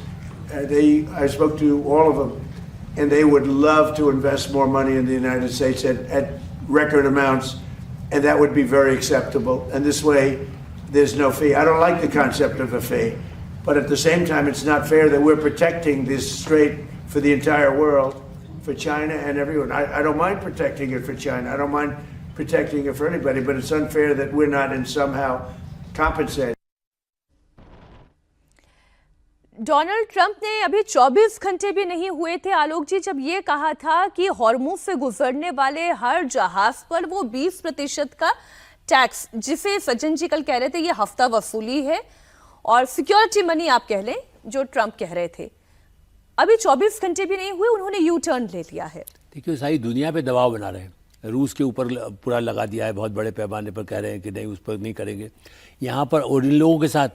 I spoke to all of them, and they would love to invest more money in the United States at record amounts, and that would be very acceptable. And this way, there's no fee. I don't like the concept of a fee, But at the same time, it's not fair that we're protecting this strait for the entire world, for China and everyone. I don't mind protecting it for China. I don't mind protecting it for anybody, but it's unfair that we're not in somehow compensating. Donald Trump ने अभी 24 घंटे भी नहीं हुए थे आलोक जी जब ये कहा था कि हॉर्मुज से गुजरने वाले हर जहाज पर वो 20% का टैक्स, जिसे सज्जन जी कल कह रहे थे ये हफ्ता वसूली है और सिक्योरिटी मनी आप कह लें, जो ट्रंप कह रहे थे। अभी 24 घंटे भी नहीं हुए, उन्होंने यू टर्न ले लिया है। देखिए सारी दुनिया पे दबाव बना रहे हैं, रूस के ऊपर पूरा लगा दिया है, बहुत बड़े पैमाने पर कह रहे हैं कि नहीं उस पर नहीं करेंगे। यहाँ पर और इन लोगों के साथ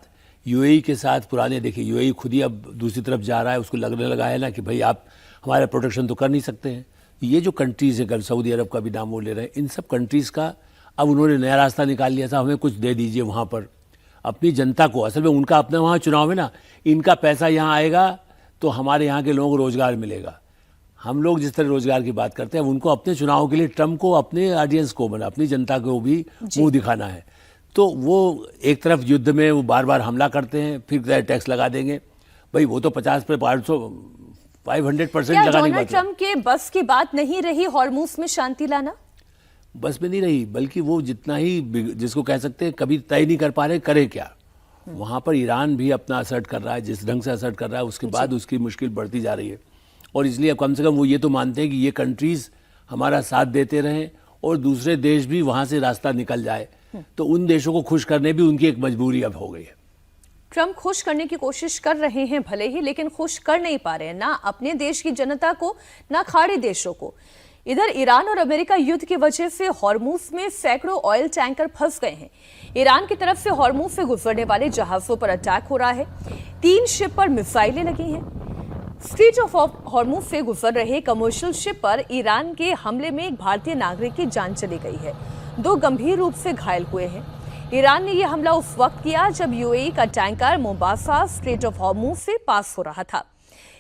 यूएई के साथ पुराने, देखिए यूएई खुद ही अब दूसरी तरफ जा रहा है, उसको लगने लगा है ना कि भाई आप हमारा प्रोटेक्शन तो कर नहीं सकते हैं। ये जो कंट्रीज़ हैं, कल सऊदी अरब का भी नाम वो ले रहे हैं, इन सब कंट्रीज़ का अब उन्होंने नया रास्ता निकाल लिया था, हमें कुछ दे दीजिए वहाँ पर अपनी जनता को। असल में उनका अपना वहाँ चुनाव है ना, इनका पैसा यहाँ आएगा तो हमारे यहाँ के लोगों को रोज़गार मिलेगा। हम लोग जिस तरह रोज़गार की बात करते हैं, उनको अपने चुनाव के लिए ट्रम्प को, अपने ऑडियंस को, बना अपनी जनता को भी मुंह दिखाना है। तो वो एक तरफ युद्ध में वो बार बार हमला करते हैं, फिर टैक्स लगा देंगे। भाई वो तो 50 पे 500% लगाने की बात है। ट्रम्प के बस की बात नहीं रही हॉर्मुज में शांति लाना? बस में नहीं रही, बल्कि वो जितना ही जिसको कह सकते हैं कभी तय नहीं कर पा रहे करे क्या। वहाँ पर ईरान भी अपना असर्ट कर रहा है, जिस ढंग से असर्ट कर रहा है उसके बाद उसकी मुश्किल बढ़ती जा रही है। और इसलिए अब कम से कम वो ये तो मानते हैं कि ये कंट्रीज़ हमारा साथ देते रहें और दूसरे देश भी वहाँ से रास्ता निकल जाए। तो उन देशों को खुश करने भी उनकी एक मजबूरी अब हो गई है। ट्रम्प खुश करने की कोशिश कर रहे हैं भले ही, लेकिन खुश कर नहीं पा रहे हैं, ना अपने देश की जनता को, ना खाड़ी देशों को। इधर ईरान और अमेरिका युद्ध की वजह से हॉर्मुज में सैकड़ों ऑयल टैंकर फंस गए हैं। ईरान की तरफ से हॉर्मुज से गुजरने वाले जहाजों पर अटैक हो रहा है, 3 शिप पर मिसाइलें लगी हैं। स्ट्रेट ऑफ हॉर्मुज से गुजर रहे कमर्शियल शिप पर ईरान के हमले में एक भारतीय नागरिक की जान चली गई है, 2 गंभीर रूप से घायल हुए हैं। ईरान ने यह हमला उस वक्त किया जब यूएई का tanker Mombasa straight of Hormuz से पास हो रहा था।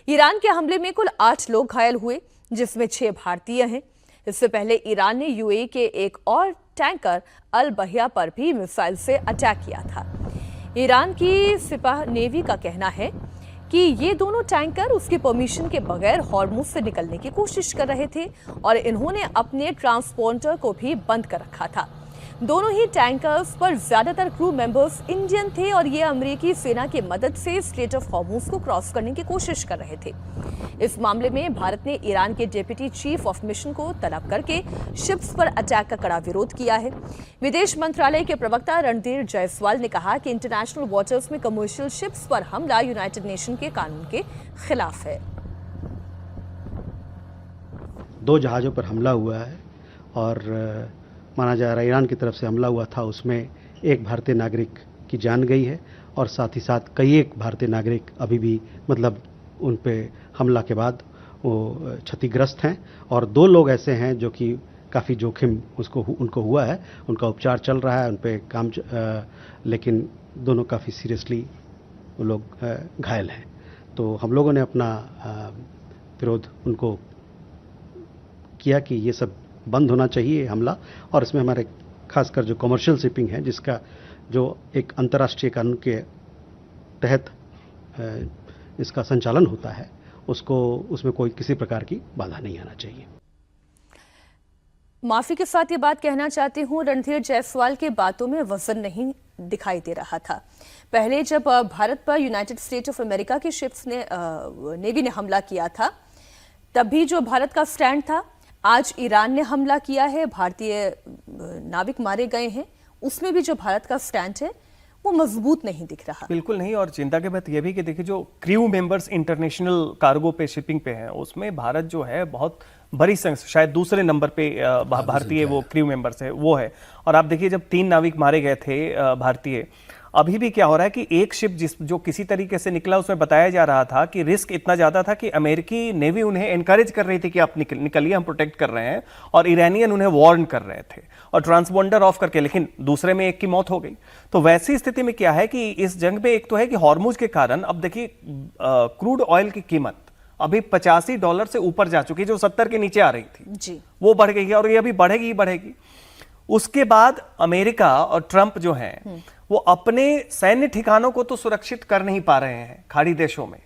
ईरान के हमले में कुल 8 लोग घायल हुए, जिसमें 6 भारतीय हैं। इससे पहले ईरान ने यूएई के एक और टैंकर अल बहिया पर भी मिसाइल से अटैक किया था। ईरान की सिपाह नेवी का कहना है कि ये दोनों टैंकर उसकी परमिशन के बगैर हॉर्मुज से निकलने की कोशिश कर रहे थे और इन्होंने अपने ट्रांसपोंडर को भी बंद कर रखा था। दोनों ही टैंकर्स पर ज्यादातर क्रू मेंबर्स इंडियन थे और ये अमेरिकी सेना की मदद से स्ट्रेट ऑफ हॉर्मुज को क्रॉस करने की कोशिश कर रहे थे। इस मामले में भारत ने ईरान के डिप्टी चीफ ऑफ मिशन को तलब करके शिप्स पर अटैक का कड़ा विरोध किया है। विदेश मंत्रालय के प्रवक्ता रणधीर जायसवाल ने कहा कि इंटरनेशनल वाटर्स में कमर्शियल शिप्स पर हमला यूनाइटेड नेशन के कानून के खिलाफ है। 2 जहाज़ों पर हमला हुआ है और माना जा रहा है ईरान की तरफ से हमला हुआ था, उसमें एक भारतीय नागरिक की जान गई है और साथ ही साथ कई एक भारतीय नागरिक अभी भी मतलब उन पे हमला के बाद वो क्षतिग्रस्त हैं और 2 लोग ऐसे हैं जो कि काफ़ी जोखिम उनको हुआ है, उनका उपचार चल रहा है, उन पे काम लेकिन दोनों काफ़ी सीरियसली वो लोग घायल हैं। तो हम लोगों ने अपना विरोध उनको किया कि ये सब बंद होना चाहिए हमला, और इसमें हमारे खासकर जो कमर्शियल शिपिंग है जिसका जो एक अंतर्राष्ट्रीय कानून के तहत इसका संचालन होता है उसको उसमें कोई किसी प्रकार की बाधा नहीं आना चाहिए। माफी के साथ ये बात कहना चाहती हूँ, रणधीर जायसवाल के बातों में वजन नहीं दिखाई दे रहा था। पहले जब भारत पर यूनाइटेड स्टेट्स ऑफ अमेरिका की शिप्स ने नेवी ने हमला किया था तब भी जो भारत का स्टैंड था, आज ईरान ने हमला किया है, भारतीय नाविक मारे गए हैं, उसमें भी जो भारत का स्टैंड है वो मजबूत नहीं दिख रहा। बिल्कुल नहीं। और चिंता की बात यह भी कि देखिए जो क्रू मेंबर्स इंटरनेशनल कार्गो पे शिपिंग पे हैं उसमें भारत जो है बहुत बड़ी संख्या, शायद दूसरे नंबर पे भारतीय वो क्रू मेंबर्स है वो है। और आप देखिए जब 3 नाविक मारे गए थे भारतीय, अभी भी क्या हो रहा है कि एक शिप जो किसी तरीके से निकला उसमें बताया जा रहा था कि रिस्क इतना ज्यादा था कि अमेरिकी नेवी उन्हें एनकरेज कर रही थी कि आप निकलिए, हम प्रोटेक्ट कर रहे हैं, और ईरानियन उन्हें वार्न कर रहे थे और ट्रांसपोंडर ऑफ करके, लेकिन दूसरे में एक की मौत हो गई। तो वैसी स्थिति में क्या है कि इस जंग में एक तो है कि हॉर्मुज के कारण अब देखिए क्रूड ऑयल की कीमत अभी $85 से ऊपर जा चुकी है, जो 70 के नीचे आ रही थी जी, वो बढ़ गई है और ये अभी बढ़ेगी ही बढ़ेगी। उसके बाद अमेरिका और ट्रंप जो हैं वो अपने सैन्य ठिकानों को तो सुरक्षित कर नहीं पा रहे हैं खाड़ी देशों में।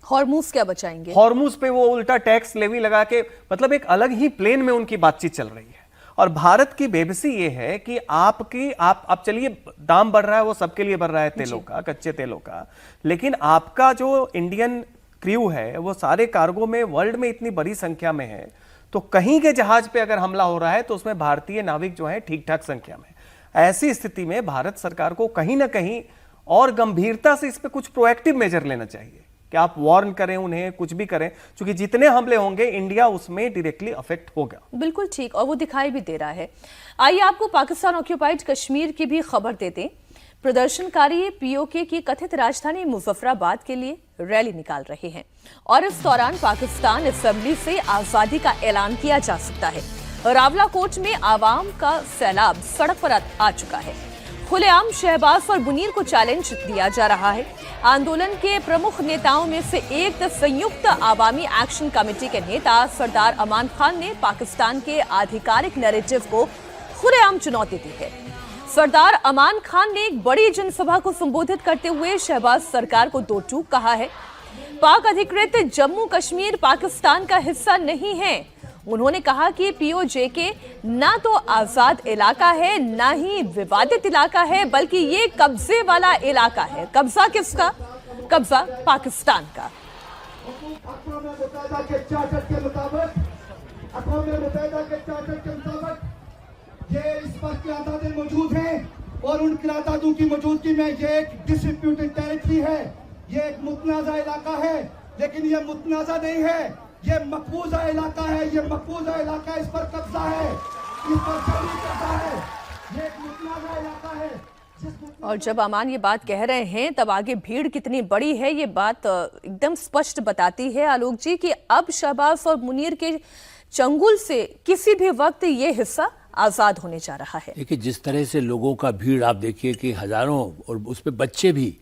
हॉर्मूज क्या बचाएंगे? हॉर्मूज पे वो उल्टा टैक्स लेवी लगा के, मतलब एक अलग ही प्लेन में उनकी बातचीत चल रही है। और भारत की बेबसी ये है कि आप चलिए, दाम बढ़ रहा है, वो सबके लिए बढ़ रहा है तेलों का, कच्चे तेलों का, लेकिन आपका जो इंडियन क्रू है वो सारे कार्गो में वर्ल्ड में इतनी बड़ी संख्या में है, तो कहीं के जहाज पे अगर हमला हो रहा है तो उसमें भारतीय नाविक जो है ठीक ठाक संख्या में। ऐसी स्थिति में भारत सरकार को कहीं ना कहीं और गंभीरता से इस पे कुछ प्रोएक्टिव मेजर लेना चाहिए कि आप वार्न करें उन्हें, कुछ भी करें, क्योंकि जितने हमले होंगे इंडिया उसमें डायरेक्टली अफेक्ट होगा। बिल्कुल ठीक, और वो दिखाई भी दे रहा है। आइए आपको पाकिस्तान ऑक्यूपाइड कश्मीर की भी खबर देते हैं। प्रदर्शनकारी पीओके की कथित राजधानी मुजफ्फराबाद के लिए रैली निकाल रहे हैं और इस दौरान पाकिस्तान असेंबली से आजादी का ऐलान किया जा सकता है। रावलाकोट में आवाम का सैलाब सड़क पर आ चुका है। खुलेआम शहबाज और मुनीर को चैलेंज दिया जा रहा है। आंदोलन के प्रमुख नेताओं में से एक संयुक्त आवामी एक्शन कमेटी के नेता सरदार अमान खान ने पाकिस्तान के आधिकारिक नैरेटिव को खुलेआम चुनौती दी है। सरदार अमान खान ने एक बड़ी जनसभा को संबोधित करते हुए शहबाज सरकार को दो टूक कहा है। पाक अधिकृत जम्मू कश्मीर पाकिस्तान का हिस्सा नहीं है। उन्होंने कहा कि पीओजेके ना तो आजाद इलाका है, ना ही विवादित इलाका है, बल्कि ये कब्जे वाला इलाका है। कब्जा किसका? कब्जा पाकिस्तान का। ये इस पर करारदादें मौजूद हैं और उन करारदादों की मौजूदगी में ये एक डिस्प्यूटेड टेरिटरी है, ये एक मुतनाज़ा इलाका है, लेकिन ये मुतनाज़ा नहीं है, ये मकबूजा इलाका है, ये मकबूजा इलाका है, इस पर कब्जा है, इस पर जबरी कब्जा है, ये एक मुतनाज़ा इलाका है। और जब अमान ये बात कह रहे हैं तब आगे भीड़ कितनी बड़ी है ये बात एकदम स्पष्ट बताती है आलोक जी कि अब शहबाज और मुनीर के चंगुल से किसी भी वक्त ये हिस्सा आजाद होने जा रहा है। देखिए, जिस तरह से लोगों का भीड़ आप देखिए कि हजारों, और उसमें बच्चे भी,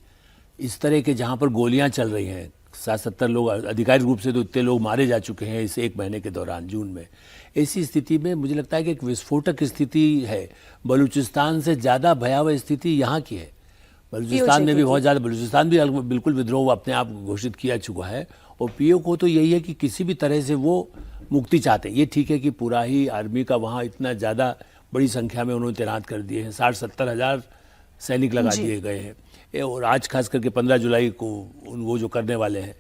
इस तरह के जहां पर गोलियां चल रही हैं, 60-70 लोग आधिकारिक रूप से तो इतने लोग मारे जा चुके हैं इस एक महीने के दौरान, जून में। ऐसी स्थिति में मुझे लगता है कि एक विस्फोटक स्थिति है। बलूचिस्तान से ज़्यादा भयावह स्थिति यहाँ की है। बलूचिस्तान में भी बहुत ज़्यादा, बलूचिस्तान भी बिल्कुल विद्रोह अपने आप घोषित किया चुका है। और पीओ को तो यही है कि किसी भी तरह से वो मुक्ति चाहते हैं। ये ठीक है कि पूरा ही आर्मी का वहाँ इतना ज़्यादा बड़ी संख्या में उन्होंने तैनात कर दिए हैं, 60-70 हज़ार सैनिक लगा दिए गए हैं। और आज खास करके 15 जुलाई को वो जो करने वाले हैं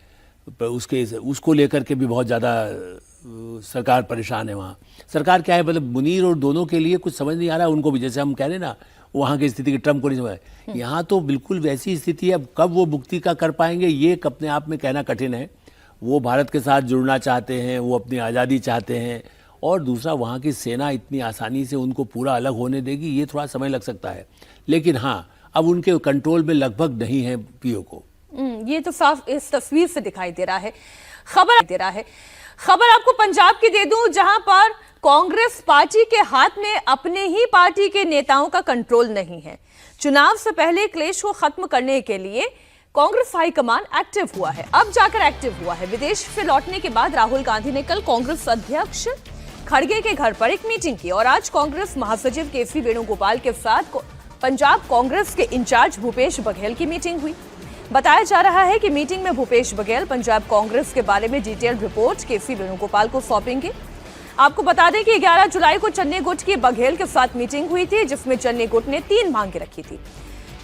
उसको लेकर के भी बहुत ज़्यादा सरकार परेशान है। वहाँ सरकार क्या है, मतलब मुनीर और दोनों के लिए कुछ समझ नहीं आ रहा है उनको भी। जैसे हम कह रहे हैं ना, वहाँ की स्थिति की ट्रम्प को नहीं समझ, यहाँ तो बिल्कुल वैसी स्थिति है। अब कब वो मुक्ति का कर पाएंगे ये अपने आप में कहना कठिन है। वो भारत के साथ जुड़ना चाहते हैं, वो अपनी आज़ादी चाहते हैं, और दूसरा वहाँ की सेना इतनी आसानी से उनको पूरा अलग होने देगी, ये थोड़ा समय लग सकता है। लेकिन हाँ, अब उनके कंट्रोल में लगभग नहीं है पीओ को। ये तो साफ इस तस्वीर से दिखाई दे रहा है। खबर आपको पंजाब की दे दूं, जहां पर कांग्रेस पार्टी के हाथ में अपने ही पार्टी के नेताओं का कंट्रोल नहीं है। चुनाव से पहले क्लेश को खत्म करने के लिए कांग्रेस हाईकमान एक्टिव हुआ है, अब जाकर एक्टिव हुआ है। विदेश से लौटने के बाद राहुल गांधी ने कल कांग्रेस अध्यक्ष खड़गे के घर पर एक मीटिंग की और आज कांग्रेस महासचिव केसी वेणुगोपाल के साथ पंजाब कांग्रेस के इंचार्ज भूपेश बघेल की मीटिंग हुई। बताया जा रहा है कि मीटिंग में भूपेश बघेल पंजाब कांग्रेस के बारे में डिटेल्ड रिपोर्ट केसी वेणुगोपाल को सौंपेंगे। आपको बता दें कि 11 जुलाई को चन्नी गुट की बघेल के साथ मीटिंग हुई थी, जिसमें चन्नी गुट ने 3 मांगे रखी थी।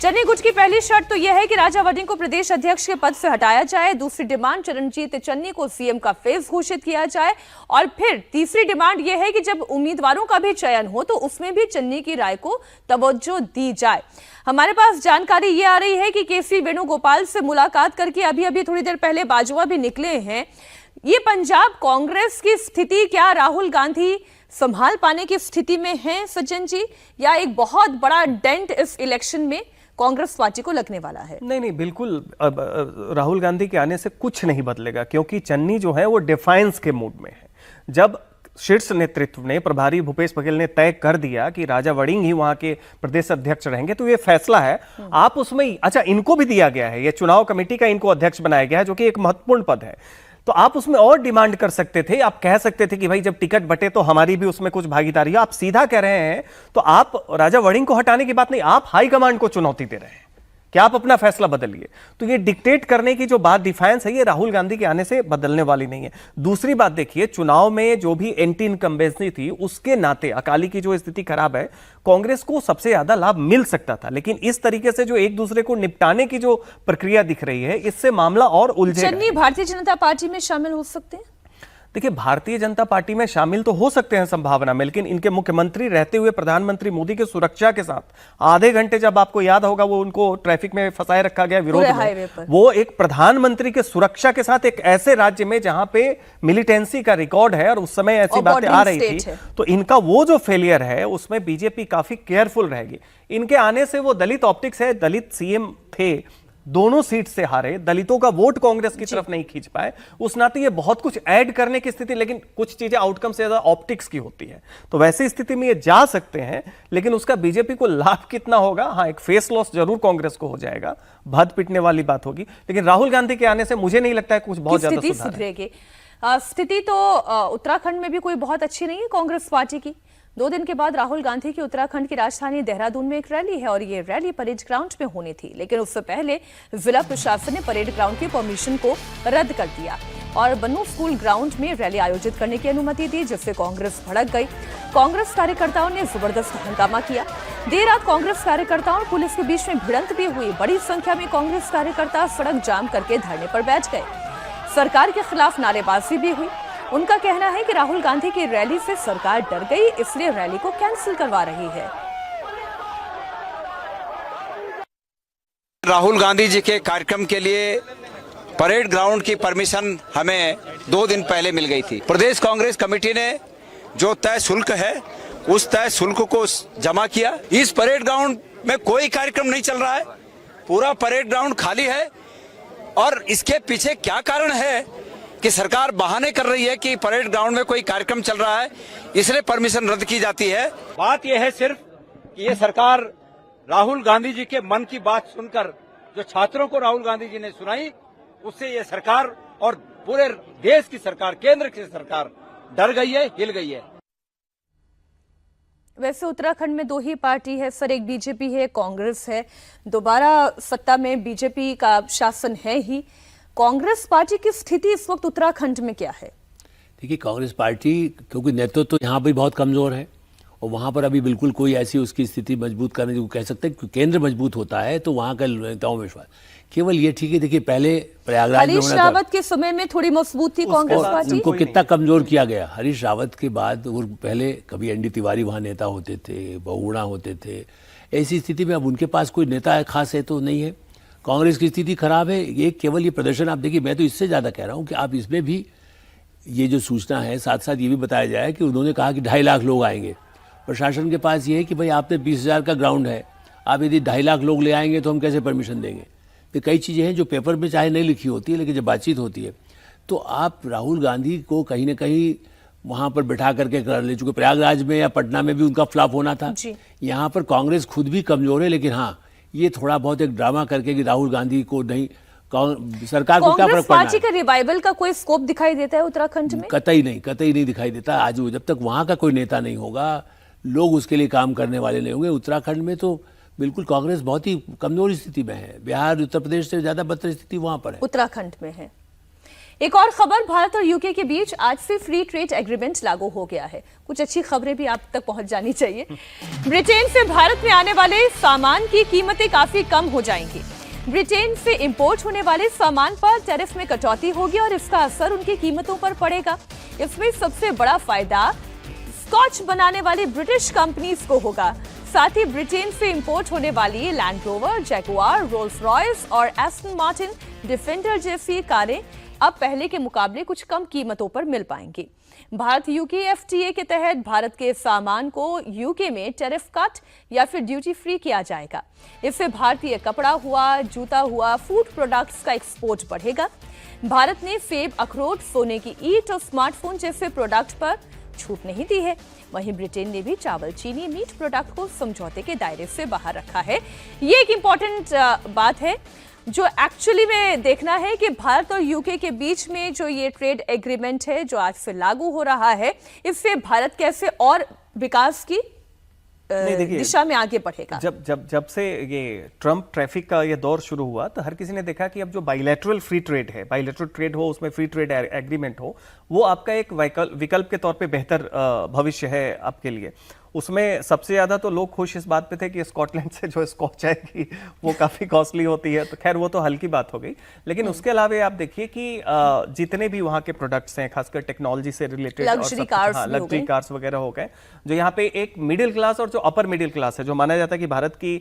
चन्नी गुट की पहली शर्त तो यह है कि राजा वड़िंग को प्रदेश अध्यक्ष के पद से हटाया जाए। दूसरी डिमांड, चरणजीत चन्नी को सीएम का फेस घोषित किया जाए। और फिर तीसरी डिमांड यह है कि जब उम्मीदवारों का भी चयन हो तो उसमें भी चन्नी की राय को तवज्जो दी जाए। हमारे पास जानकारी ये आ रही है कि केसी वेणुगोपाल से मुलाकात करके अभी थोड़ी देर पहले बाजवा भी निकले हैं। ये पंजाब कांग्रेस की स्थिति क्या राहुल गांधी संभाल पाने की स्थिति में है सज्जन जी, या एक बहुत बड़ा डेंट इस इलेक्शन में कांग्रेस पार्टी को लगने वाला है? नहीं, बिल्कुल राहुल गांधी के आने से कुछ नहीं बदलेगा, क्योंकि चन्नी जो है वो डिफाइंस के मूड में है। जब शीर्ष नेतृत्व ने, प्रभारी भूपेश बघेल ने तय कर दिया कि राजा वड़िंग ही वहां के प्रदेश अध्यक्ष रहेंगे, तो ये फैसला है आप उसमें, अच्छा इनको भी दिया गया है, ये चुनाव कमेटी का इनको अध्यक्ष बनाया गया है, जो कि एक महत्वपूर्ण पद है। तो आप उसमें और डिमांड कर सकते थे, आप कह सकते थे कि भाई जब टिकट बटे तो हमारी भी उसमें कुछ भागीदारी है। आप सीधा कह रहे हैं, तो आप राजा वड़िंग को हटाने की बात नहीं, आप हाईकमांड को चुनौती दे रहे हैं कि आप अपना फैसला बदलिए। तो ये डिक्टेट करने की जो बात डिफाइंस है, ये राहुल गांधी के आने से बदलने वाली नहीं है। दूसरी बात देखिए, चुनाव में जो भी एंटी इनकम्बेंसी थी, उसके नाते अकाली की जो स्थिति खराब है, कांग्रेस को सबसे ज्यादा लाभ मिल सकता था। लेकिन इस तरीके से जो एक दूसरे को निपटाने की जो प्रक्रिया दिख रही है, इससे मामला और उलझेगा। चन्नी भारतीय जनता पार्टी में शामिल हो सकते हैं? देखिए, भारतीय जनता पार्टी में शामिल तो हो सकते हैं संभावना में, लेकिन इनके मुख्यमंत्री रहते हुए प्रधानमंत्री मोदी की सुरक्षा के साथ आधे घंटे, जब आपको याद होगा, वो उनको ट्रैफिक में फंसाए रखा गया विरोध में, वो एक प्रधानमंत्री के सुरक्षा के साथ एक ऐसे राज्य में जहां पे मिलिटेंसी का रिकॉर्ड है और उस समय ऐसी बातें आ रही थी, तो इनका वो जो फेलियर है उसमें बीजेपी काफी केयरफुल रहेगी। इनके आने से वो दलित ऑप्टिक्स है, दलित सीएम थे, दोनों सीट से हारे, दलितों का वोट कांग्रेस की तरफ नहीं खींच पाए, उस नाते ये बहुत कुछ ऐड करने की स्थिति, लेकिन कुछ चीजें आउटकम से ज्यादा ऑप्टिक्स की होती है, तो वैसी स्थिति में ये जा सकते हैं। लेकिन उसका बीजेपी को लाभ कितना होगा? हाँ, एक फेस लॉस जरूर कांग्रेस को हो जाएगा, भद पिटने वाली बात होगी, लेकिन राहुल गांधी के आने से मुझे नहीं लगता है कुछ बहुत ज्यादा सुधरेगी। स्थिति तो उत्तराखंड में भी कोई बहुत अच्छी नहीं है कांग्रेस पार्टी की। 2 दिन के बाद राहुल गांधी की उत्तराखंड की राजधानी देहरादून में एक रैली है और ये रैली परेड ग्राउंड में होनी थी, लेकिन उससे पहले जिला प्रशासन ने परेड ग्राउंड की परमिशन को रद्द कर दिया और बन्नू स्कूल ग्राउंड में रैली आयोजित करने की अनुमति दी, जिससे कांग्रेस भड़क गई। कांग्रेस कार्यकर्ताओं ने जबरदस्त हंगामा किया। देर रात कांग्रेस कार्यकर्ताओं और पुलिस के बीच में भिड़ंत भी हुई। बड़ी संख्या में कांग्रेस कार्यकर्ता सड़क जाम करके धरने पर बैठ गए। सरकार के खिलाफ नारेबाजी भी हुई। उनका कहना है कि राहुल गांधी की रैली से सरकार डर गई, इसलिए रैली को कैंसिल करवा रही है। राहुल गांधी जी के कार्यक्रम के लिए परेड ग्राउंड की परमिशन हमें 2 दिन पहले मिल गई थी। प्रदेश कांग्रेस कमेटी ने जो तय शुल्क है, उस तय शुल्क को जमा किया। इस परेड ग्राउंड में कोई कार्यक्रम नहीं चल रहा है, पूरा परेड ग्राउंड खाली है। और इसके पीछे क्या कारण है कि सरकार बहाने कर रही है कि परेड ग्राउंड में कोई कार्यक्रम चल रहा है, इसलिए परमिशन रद्द की जाती है। बात यह है सिर्फ कि ये सरकार राहुल गांधी जी के मन की बात सुनकर, जो छात्रों को राहुल गांधी जी ने सुनाई, उससे ये सरकार और पूरे देश की सरकार, केंद्र की सरकार डर गई है, हिल गई है। वैसे उत्तराखंड में 2 ही पार्टी है सर, एक बीजेपी है, कांग्रेस है। दोबारा सत्ता में बीजेपी का शासन है ही। कांग्रेस पार्टी की स्थिति इस वक्त उत्तराखंड में क्या है? देखिए, कांग्रेस पार्टी क्योंकि नेतृत्व तो यहाँ भी बहुत कमजोर है और वहाँ पर अभी बिल्कुल कोई ऐसी उसकी स्थिति मजबूत करने को कह सकते हैं कि केंद्र मजबूत होता है तो वहाँ का नेताओं में विश्वास। केवल ये ठीक है, देखिए पहले प्रयागराज में हरीश रावत के समय में थोड़ी मजबूत थी कांग्रेस पार्टी। उनको कितना कमजोर किया गया हरीश रावत के बाद। और पहले कभी एनडी तिवारी वहाँ नेता होते थे, बहुगुणा होते थे। ऐसी स्थिति में अब उनके पास कोई नेता खास है तो नहीं है। कांग्रेस की स्थिति खराब है। ये केवल ये प्रदर्शन आप देखिए, मैं तो इससे ज़्यादा कह रहा हूँ कि आप इसमें भी ये जो सूचना है, साथ साथ ये भी बताया जाए कि उन्होंने कहा कि 2.5 लाख लोग आएंगे। प्रशासन के पास ये है कि भाई आपने 20,000 का ग्राउंड है, आप यदि 2.5 लाख लोग ले आएंगे तो हम कैसे परमिशन देंगे। तो कई चीज़ें हैं जो पेपर में चाहे नहीं लिखी होती है, लेकिन जब बातचीत होती है तो आप राहुल गांधी को कहीं ना कहीं वहाँ पर बैठा करके कर ले चुके। प्रयागराज में या पटना में भी उनका फ्लॉप होना था। यहाँ पर कांग्रेस खुद भी कमजोर है, लेकिन हाँ, ये थोड़ा बहुत एक ड्रामा करके कि राहुल गांधी को नहीं, सरकार को क्या फर्क पड़ना है। पार्टी का रिवाइवल का कोई स्कोप दिखाई देता है उत्तराखंड में? कतई नहीं दिखाई देता। आज जब तक वहाँ का कोई नेता नहीं होगा, लोग उसके लिए काम करने वाले नहीं होंगे। उत्तराखंड में तो बिल्कुल कांग्रेस बहुत ही कमजोर स्थिति में है। बिहार, उत्तर प्रदेश से ज्यादा बदतर स्थिति वहां पर है, उत्तराखंड में है। एक और खबर, भारत और यूके के बीच आज से फ्री ट्रेड एग्रीमेंट लागू हो गया है। कुछ अच्छी खबरें भी आप तक पहुंच जानी चाहिए। ब्रिटेन से भारत में आने वाले सामान की कीमतें काफी कम हो जाएंगी। ब्रिटेन से इंपोर्ट होने वाले सामान पर टैरिफ में कटौती होगी और इसका असर उनकी कीमतों पर पड़ेगा। इसमें सबसे बड़ा फायदा स्कॉच बनाने वाली ब्रिटिश कंपनीज को होगा। साथ ही ब्रिटेन से इंपोर्ट होने वाली land rover, Jaguar, Rolls Royce और एस्टन मार्टिन डिफेंडर जैसी कारें अब पहले के मुकाबले कुछ कम कीमतों पर मिल पाएंगी। भारत यूके एफटीए के तहत भारत के सामान को यूके में टैरिफ कट या फिर ड्यूटी फ्री किया जाएगा। इससे भारतीय कपड़ा हुआ, जूता हुआ, फूड प्रोडक्ट्स का एक्सपोर्ट बढ़ेगा। भारत ने सेब, अखरोट, सोने की ईंट और स्मार्टफोन जैसे प्रोडक्ट पर छूट नहीं दी है। वहीं ब्रिटेन ने भी चावल, चीनी, मीट प्रोडक्ट को समझौते के दायरे से बाहर रखा है। ये एक इंपॉर्टेंट बात है। जो एक्चुअली में देखना है कि भारत और यूके के बीच में जो ये ट्रेड एग्रीमेंट है जो आज से लागू हो रहा है, इससे भारत कैसे और विकास की दिशा में आगे बढ़ेगा। जब से ये ट्रम्प ट्रैफिक का ये दौर शुरू हुआ तो हर किसी ने देखा कि अब जो बाइलेटरल फ्री ट्रेड है, बाइलेटरल ट्रेड हो, उसमें फ्री ट्रेड एग्रीमेंट हो, वो आपका एक विकल्प के तौर पे बेहतर भविष्य है आपके लिए। उसमें सबसे ज्यादा तो लोग खुश इस बात पे थे कि स्कॉटलैंड से जो स्कॉच आएगी वो काफी कॉस्टली होती है, तो खैर वो तो हल्की बात हो गई। लेकिन उसके अलावा आप देखिए कि जितने भी वहाँ के प्रोडक्ट्स हैं, खासकर टेक्नोलॉजी से रिलेटेड, लग्जरी कार्स वगैरह हो गए, जो यहाँ पे एक मिडिल क्लास और जो अपर मिडिल क्लास है, जो माना जाता है कि भारत की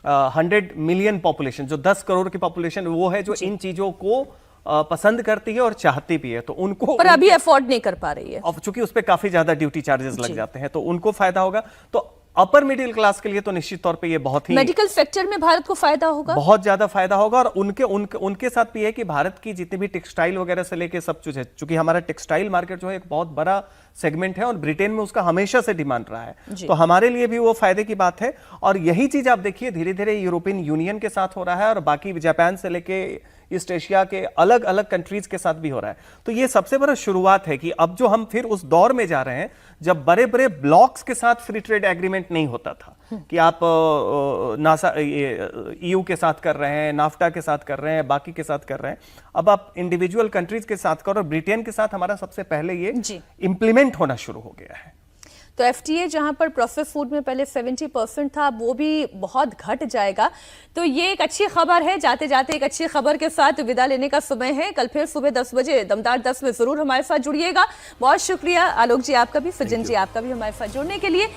100 मिलियन पॉपुलेशन, जो 10 करोड़ की पॉपुलेशन वो है जो इन चीजों को पसंद करती है और चाहती भी है, तो उनको पर अभी अफोर्ड नहीं कर पा रही है, और चूंकि उस पर काफी ज्यादा ड्यूटी चार्जेस लग जाते हैं, तो उनको फायदा होगा। तो अपर मिडिल क्लास के लिए तो निश्चित तौर पे ये बहुत ही, मेडिकल सेक्टर में भारत को फायदा होगा, बहुत ज्यादा फायदा होगा। और उनके साथ भी है कि भारत की जितनी भी टेक्सटाइल वगैरह से लेके सब कुछ है, चूंकि हमारा टेक्सटाइल मार्केट जो है एक बहुत बड़ा सेगमेंट है और ब्रिटेन में उसका हमेशा से डिमांड रहा है, तो हमारे लिए भी वो फायदे की बात है। और यही चीज आप देखिए धीरे धीरे यूरोपियन यूनियन के साथ हो रहा है और बाकी जापान से लेके ईस्ट एशिया के अलग अलग कंट्रीज के साथ भी हो रहा है। तो ये सबसे बड़ा शुरुआत है कि अब जो हम फिर उस दौर में जा रहे हैं जब बड़े बड़े ब्लॉक्स के साथ फ्री ट्रेड एग्रीमेंट नहीं होता था कि आप नासा ईयू के साथ कर रहे हैं, नाफ्टा के साथ कर रहे हैं, बाकी के साथ कर रहे हैं, अब आप इंडिविजुअल कंट्रीज के साथ करो। ब्रिटेन के साथ हमारा सबसे पहले ये इंप्लीमेंट होना शुरू हो गया है। तो एफटीए जहां पर प्रोसेस फूड में पहले 70% था, वो भी बहुत घट जाएगा। तो ये एक अच्छी खबर है। जाते जाते एक अच्छी खबर के साथ विदा लेने का समय है। कल फिर सुबह 10 बजे दमदार 10 में जरूर हमारे साथ जुड़िएगा। बहुत शुक्रिया आलोक जी आपका भी, सज्जन जी आपका भी हमारे साथ जुड़ने के लिए।